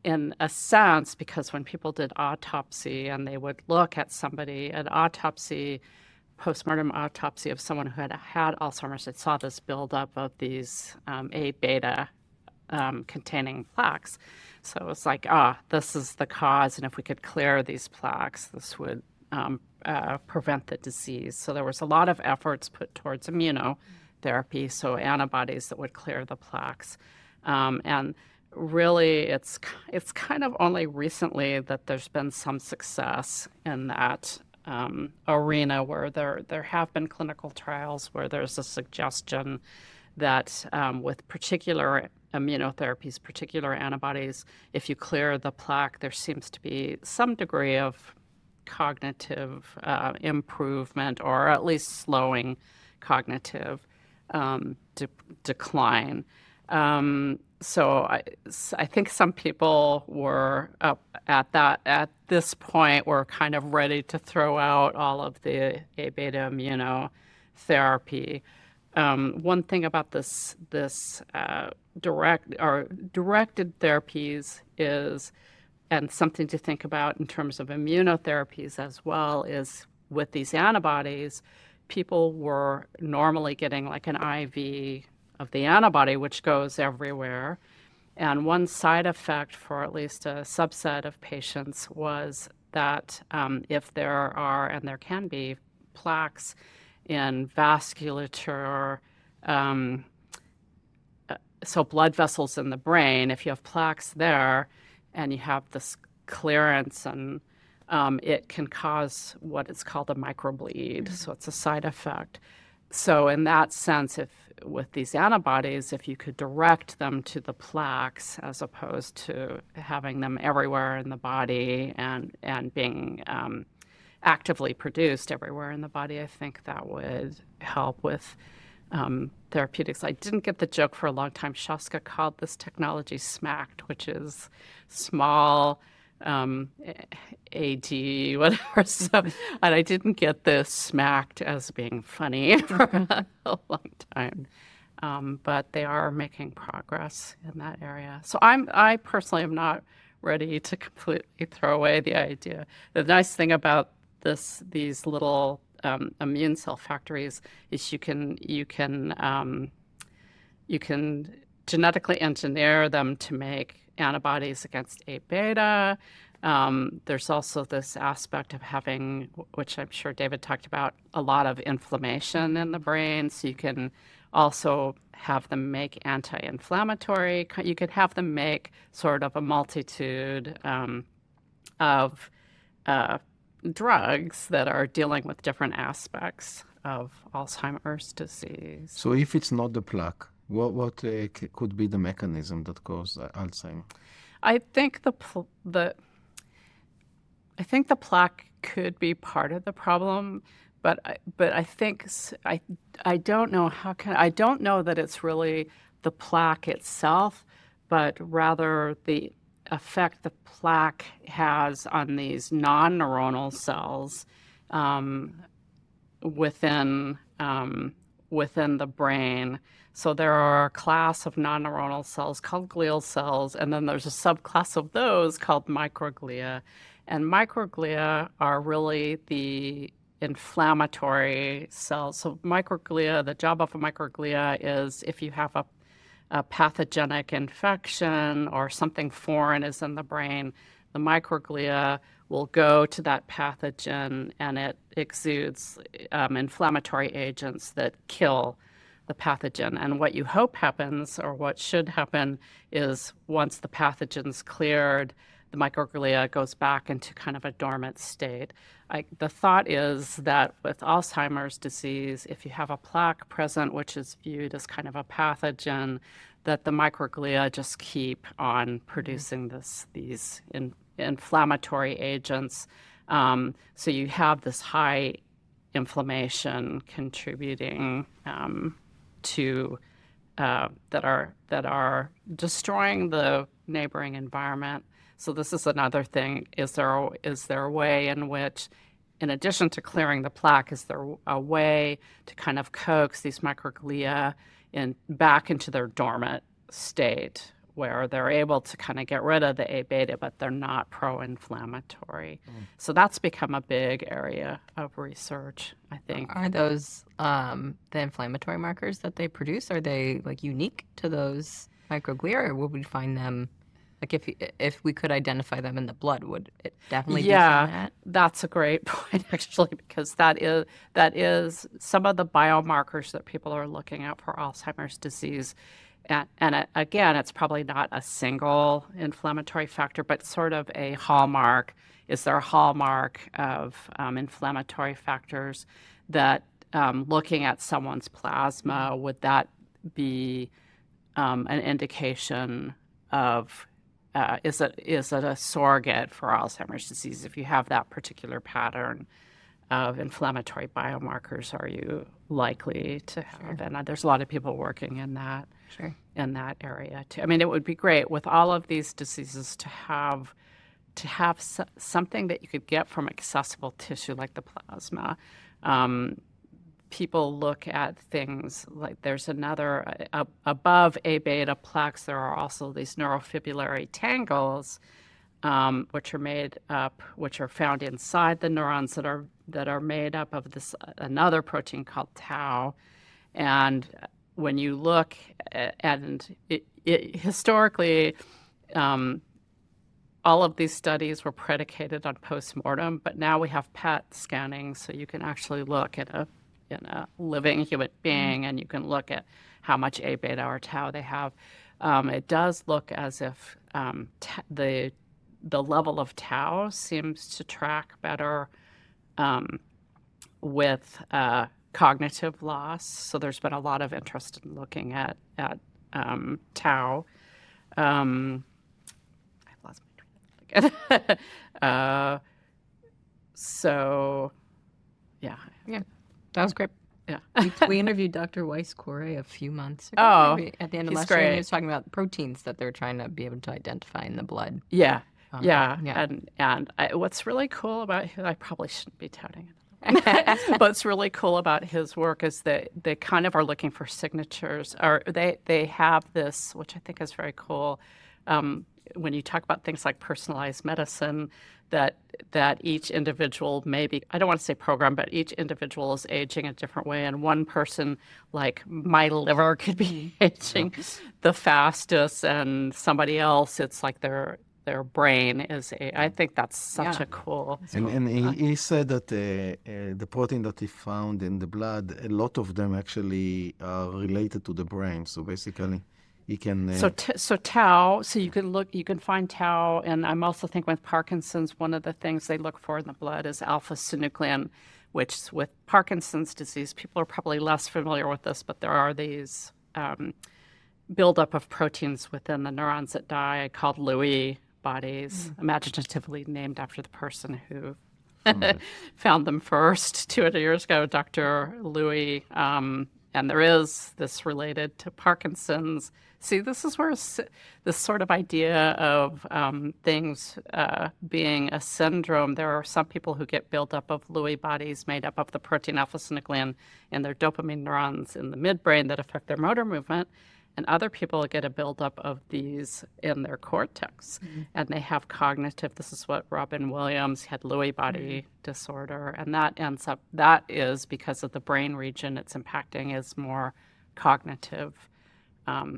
in a sense, because when people did autopsy and they would look at somebody, an autopsy, postmortem autopsy of someone who had Alzheimer's, they saw this buildup of these A beta containing plaques. So it's like, this is the cause, and if we could clear these plaques, this would prevent the disease. So there was a lot of efforts put towards immunotherapy, so antibodies that would clear the plaques. And really, it's kind of only recently that there's been some success in that arena, where there have been clinical trials where there's a suggestion that with particular immunotherapies, particular antibodies, if you clear the plaque, there seems to be some degree of cognitive improvement, or at least slowing cognitive decline. So I think some people were at this point were kind of ready to throw out all of the A beta immunotherapy. One thing about this directed therapies is, and something to think about in terms of immunotherapies as well, is with these antibodies, people were normally getting like an IV of the antibody, which goes everywhere. And one side effect for at least a subset of patients was that if there are, and there can be, plaques in vasculature, so blood vessels in the brain, if you have plaques there and you have this clearance, and it can cause what is called a microbleed. So it's a side effect. So in that sense, if with these antibodies, if you could direct them to the plaques as opposed to having them everywhere in the body and being actively produced everywhere in the body, I think that would help with therapeutics. I didn't get the joke for a long time. Shaska called this technology SMACT, which is small AD, whatever. So, and I didn't get this smacked as being funny for a long time. But they are making progress in that area. So I personally am not ready to completely throw away the idea. The nice thing about these little immune cell factories is you can genetically engineer them to make antibodies against A beta. There's also this aspect of having, which I'm sure David talked about, a lot of inflammation in the brain. So you can also have them make anti-inflammatory. You could have them make sort of a multitude of drugs that are dealing with different aspects of Alzheimer's disease. So if it's not the plaque, what could be the mechanism that causes Alzheimer? I think I think the plaque could be part of the problem, but I think I don't know I don't know that it's really the plaque itself, but rather the effect the plaque has on these non-neuronal cells within the brain. So there are a class of non-neuronal cells called glial cells, and then there's a subclass of those called microglia. And microglia are really the inflammatory cells. So microglia, the job of a microglia is if you have a pathogenic infection or something foreign is in the brain, the microglia will go to that pathogen and it exudes inflammatory agents that kill the pathogen. And what you hope happens, or what should happen, is once the pathogen's cleared, the microglia goes back into kind of a dormant state. The thought is that with Alzheimer's disease, if you have a plaque present, which is viewed as kind of a pathogen, that the microglia just keep on producing these inflammatory agents. So you have this high inflammation contributing to that are destroying the neighboring environment. So this is another thing. Is there a way in which, in addition to clearing the plaque, is there a way to kind of coax these microglia back into their dormant state, where they're able to kind of get rid of the A beta, but they're not pro-inflammatory? So that's become a big area of research, I think. Are those the inflammatory markers that they produce? Are they like unique to those microglia, or would we find them? Like if we could identify them in the blood, would it definitely be from that? That's a great point, actually, because that is some of the biomarkers that people are looking at for Alzheimer's disease. And again, it's probably not a single inflammatory factor, but sort of a hallmark. Is there a hallmark of inflammatory factors that looking at someone's plasma, would that be an indication of is it a surrogate for Alzheimer's disease? If you have that particular pattern of inflammatory biomarkers, are you likely to have? Sure. And there's a lot of people working in that area too. I mean, it would be great with all of these diseases to have something that you could get from accessible tissue like the plasma. People look at things like there's another, above A beta plaques, there are also these neurofibrillary tangles, which are found inside the neurons that are made up of this another protein called tau. And when you look at, and it historically, all of these studies were predicated on postmortem, but now we have PET scanning, so you can actually look at a living human being, and you can look at how much A beta or tau they have. It does look as if the level of tau seems to track better with cognitive loss. So there's been a lot of interest in looking at tau. I've lost my train of thought again. So, yeah. Yeah, that was great. Yeah. We interviewed Dr. Weiss-Corey a few months ago. Oh, maybe at the end of he's last year, and great. he was talking about proteins that they're trying to be able to identify in the blood. Yeah. Yeah. And what's really cool about him, I probably shouldn't be touting it. What's really cool about his work is that they kind of are looking for signatures, or they have this, which I think is very cool. When you talk about things like personalized medicine, that each individual maybe, I don't want to say program, but each individual is aging a different way. And one person, like my liver, could be aging the fastest, and somebody else, it's like their brain is. I think that's such a cool. And he said that the protein that he found in the blood, a lot of them actually are related to the brain. So basically, he can. So tau. So you can find tau, and I'm also thinking with Parkinson's, one of the things they look for in the blood is alpha-synuclein, which with Parkinson's disease, people are probably less familiar with this, but there are these buildup of proteins within the neurons that die called Lewy bodies, imaginatively named after the person who found them first 200 years ago, Dr. Lewy. And there is this related to Parkinson's. See, this is where this sort of idea of things being a syndrome, there are some people who get buildup of Lewy bodies made up of the protein alpha-synuclein in their dopamine neurons in the midbrain that affect their motor movement. And other people get a buildup of these in their cortex, and they have cognitive. This is what Robin Williams had, Lewy body disorder, and that is because of the brain region it's impacting is more cognitive.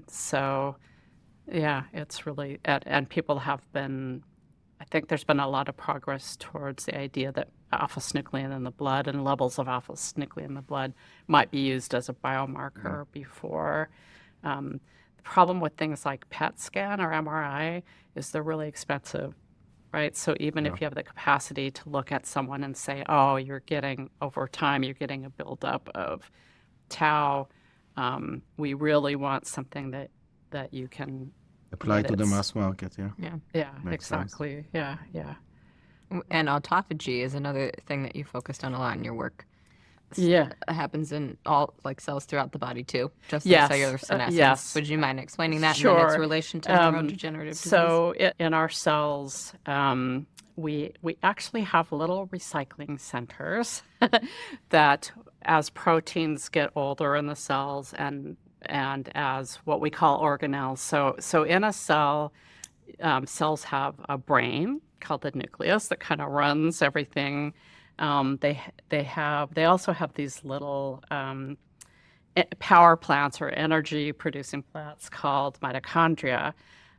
So, yeah, it's really, and people have been. I think there's been a lot of progress towards the idea that alpha-synuclein in the blood and levels of alpha-synuclein in the blood might be used as a biomarker before. The problem with things like PET scan or MRI is they're really expensive, right? So even if you have the capacity to look at someone and say, oh, over time, you're getting a buildup of tau, we really want something that you can apply to the mass market, Yeah, Makes exactly. sense. Yeah. And autophagy is another thing that you focused on a lot in your work. Yeah. It happens in all cells throughout the body too, just Yes, like cellular senescence. yes. Would you mind explaining that Sure. and then its relation to neurodegenerative disease? So in our cells, we actually have little recycling centers that as proteins get older in the cells and as what we call organelles. So in a cell, cells have a brain called the nucleus that kind of runs everything. They also have these little power plants or energy producing plants called mitochondria.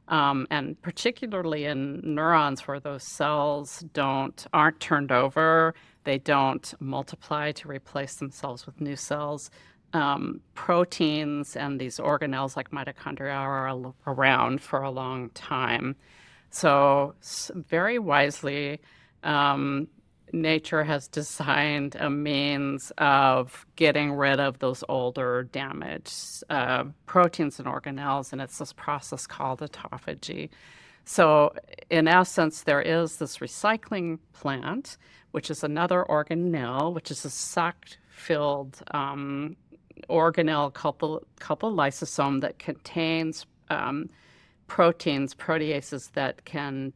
And particularly in neurons where those cells aren't turned over, they don't multiply to replace themselves with new cells. Proteins and these organelles like mitochondria are around for a long time. So very wisely, nature has designed a means of getting rid of those older damaged proteins and organelles, and it's this process called autophagy. So in essence, there is this recycling plant, which is another organelle, which is a sac-filled organelle called the lysosome that contains proteases that can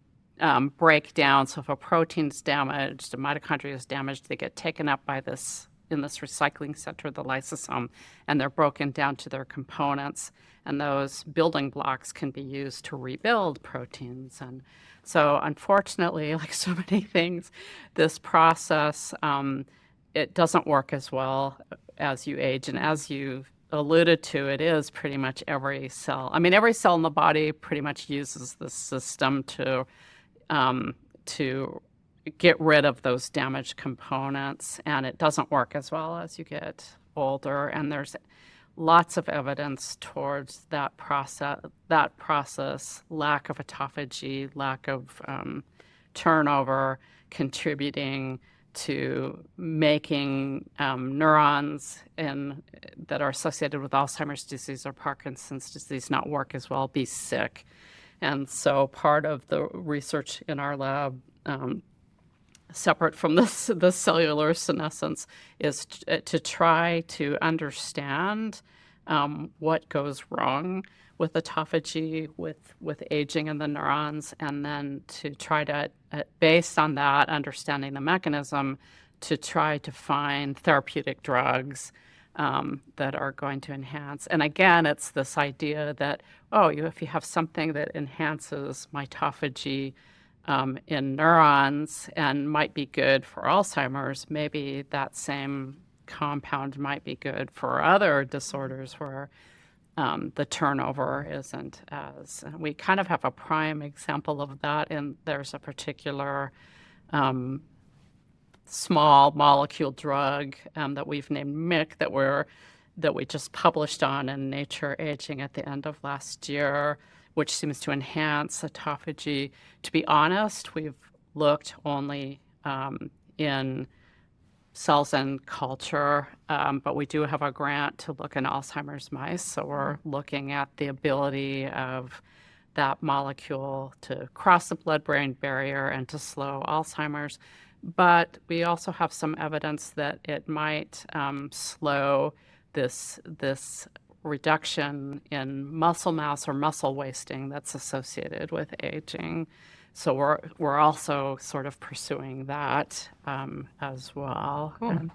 break down. So if a protein's damaged, a mitochondria is damaged, they get taken up in this recycling center, the lysosome, and they're broken down to their components. And those building blocks can be used to rebuild proteins. And so unfortunately, like so many things, this process, it doesn't work as well as you age. And as you alluded to, it is pretty much every cell. I mean, every cell in the body pretty much uses this system to to get rid of those damaged components, and it doesn't work as well as you get older. And there's lots of evidence towards that process, lack of autophagy, lack of turnover, contributing to making neurons that are associated with Alzheimer's disease or Parkinson's disease not work as well, be sick. And so part of the research in our lab, separate from the cellular senescence, is to try to understand what goes wrong with autophagy, with aging in the neurons, and then to try to, based on that, understanding the mechanism, to try to find therapeutic drugs that are going to enhance. And again, it's this idea that, if you have something that enhances mitophagy in neurons and might be good for Alzheimer's, maybe that same compound might be good for other disorders where the turnover isn't as. We kind of have a prime example of that, and there's a particular small molecule drug that we've named MIC that we just published on in Nature Aging at the end of last year, which seems to enhance autophagy. To be honest, we've looked only in cells and culture, but we do have a grant to look in Alzheimer's mice, so we're looking at the ability of that molecule to cross the blood-brain barrier and to slow Alzheimer's. But we also have some evidence that it might slow this reduction in muscle mass or muscle wasting that's associated with aging. So we're also sort of pursuing that as well. Cool. And,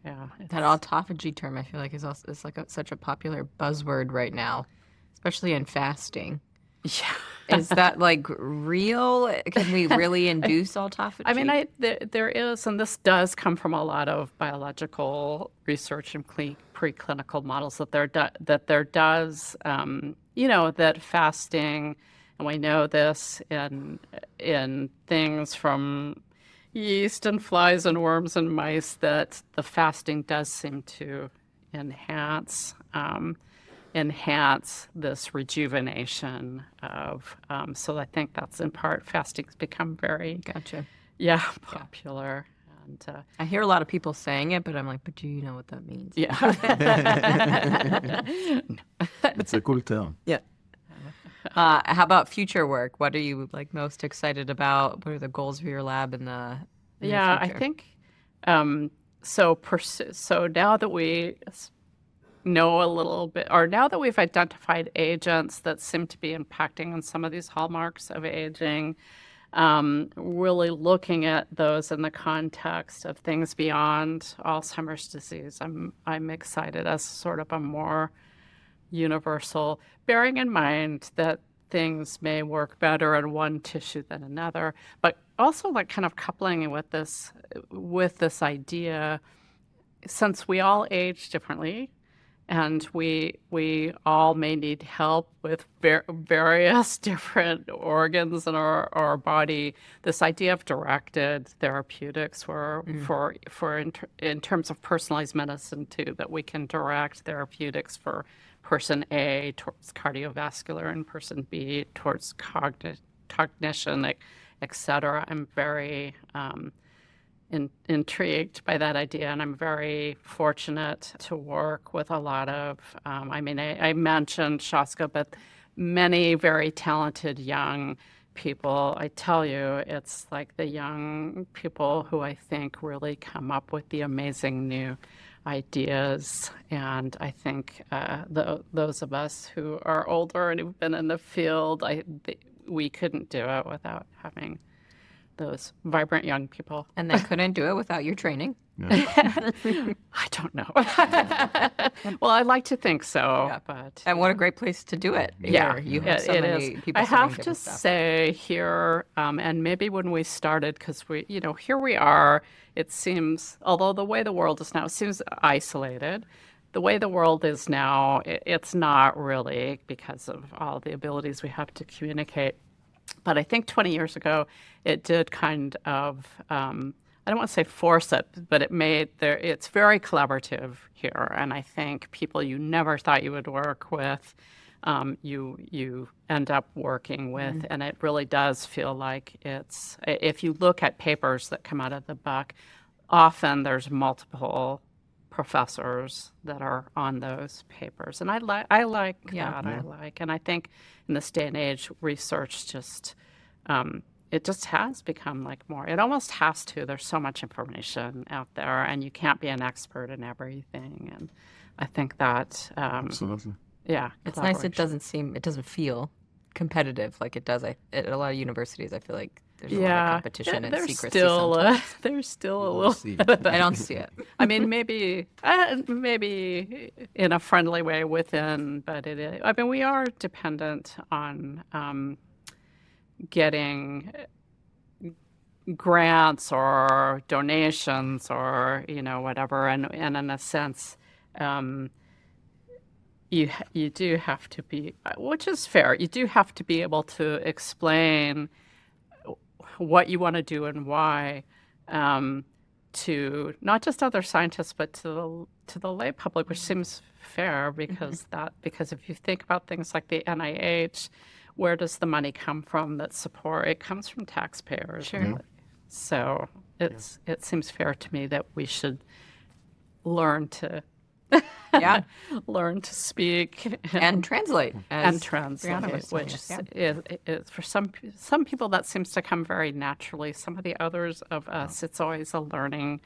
yeah, that autophagy term, I feel like, is like such a popular buzzword right now, especially in fasting. Yeah. Is that like real? Can we really induce autophagy? I mean, there is, and this does come from a lot of biological research and preclinical models, that there does, that fasting, and we know this in things from yeast and flies and worms and mice, that the fasting does seem to enhance this rejuvenation of, so I think that's in part, fasting's become very popular. And I hear a lot of people saying it, but I'm like, but do you know what that means? Yeah. It's a cool term. Yeah. How about future work? What are you most excited about? What are the goals for your lab in the future? I think so now that we know a little bit, or now that we've identified agents that seem to be impacting on some of these hallmarks of aging, really looking at those in the context of things beyond Alzheimer's disease. I'm excited as sort of a more universal, bearing in mind that things may work better in one tissue than another, but also kind of coupling with this idea, since we all age differently, and we all may need help with various different organs in our body. This idea of directed therapeutics, in terms of personalized medicine too, that we can direct therapeutics for person A towards cardiovascular and person B towards cognition, et cetera. I'm very intrigued by that idea, and I'm very fortunate to work with a lot of, I mentioned Shaska, but many very talented young people. I tell you, it's like the young people who I think really come up with the amazing new ideas, and I think those of us who are older and who've been in the field, we couldn't do it without having those vibrant young people. And they couldn't do it without your training? I don't know. Well, I'd like to think so. Yeah. But and what a great place to do it. Yeah, you have so many people. I have to say here, and maybe when we started, because here we are, it seems, although the way the world is now, it seems isolated. The way the world is now, it's not really, because of all the abilities we have to communicate. But I think 20 years ago, it did kind of, I don't want to say force it, but it's very collaborative here. And I think people you never thought you would work with, you end up working with. And it really does feel like if you look at papers that come out of the book, often there's multiple professors that are on those papers. And I like that. And I think in this day and age, research just, it just has become like more, it almost has to. There's so much information out there, and you can't be an expert in everything. And I think that, Absolutely. yeah. It's nice it doesn't feel competitive like it does at a lot of universities. I feel like there's a lot of competition and secrecy sometimes. There's still a little bit of that. I don't see it. I mean, maybe in a friendly way within, but we are dependent on getting grants or donations or whatever, and in a sense, you do have to be, which is fair. You do have to be able to explain what you want to do and why, to not just other scientists but to the lay public, which seems fair because if you think about things like the NIH, where does the money come from that support? It comes from taxpayers. Sure. Really. So it seems fair to me that we should learn to learn to speak and translate. Which is for some people that seems to come very naturally. Some of the others of us, it's always a learning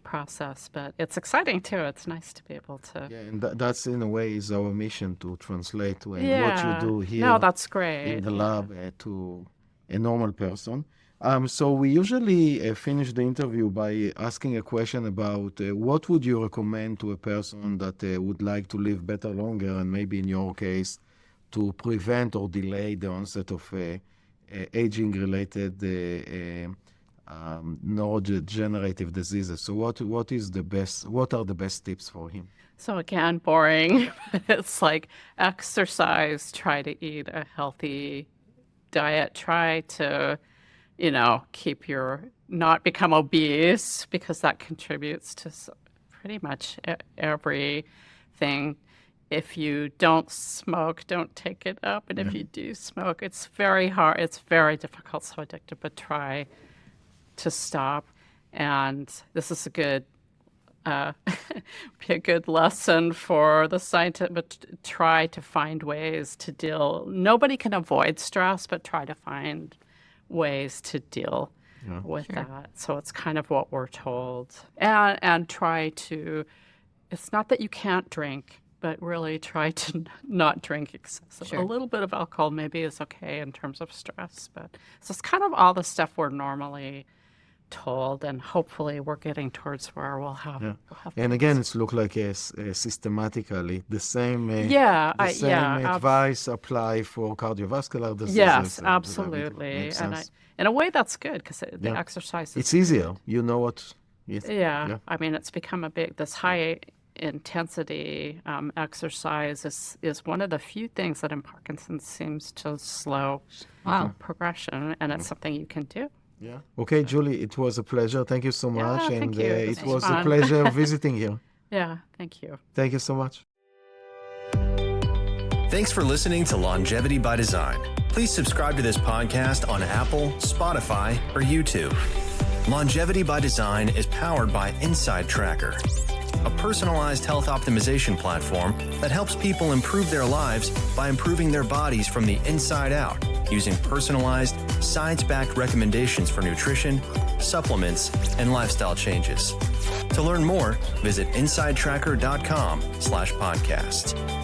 process, but it's exciting too. It's nice to be able to. Yeah, and that's in a way is our mission to translate what you do here. No, that's great. In the lab to a normal person. So we usually finish the interview by asking a question about what would you recommend to a person that would like to live better, longer, and maybe in your case, to prevent or delay the onset of aging-related neurodegenerative diseases. So what are the best tips for him? So again, boring. It's like exercise, try to eat a healthy diet, try to not become obese, because that contributes to pretty much everything. If you don't smoke, don't take it up. And if you do smoke, it's very hard. It's very difficult, so addictive, but try to stop. And this is a good be a good lesson for the scientist, but try to find ways to deal. Nobody can avoid stress, but try to find ways to deal with that. So it's kind of what we're told. And try to, it's not that you can't drink, but really try to not drink excessive. Sure. A little bit of alcohol maybe is okay in terms of stress, but so it's kind of all the stuff we're normally told, and hopefully we're getting towards where we'll have and again, it's look like systematically the same advice apply for cardiovascular diseases. Yes, absolutely. And in a way that's good, because the exercise it's easier. You know what I mean, it's become this high intensity exercise is one of the few things that in Parkinson's seems to slow progression, and it's something you can do. Yeah. Okay, Julie, it was a pleasure. Thank you so much. Thank you. It was a pleasure visiting here. Yeah, thank you. Thank you so much. Thanks for listening to Longevity by Design. Please subscribe to this podcast on Apple, Spotify, or YouTube. Longevity by Design is powered by Inside Tracker, a personalized health optimization platform that helps people improve their lives by improving their bodies from the inside out, using personalized, science-backed recommendations for nutrition, supplements, and lifestyle changes. To learn more, visit insidetracker.com/podcast.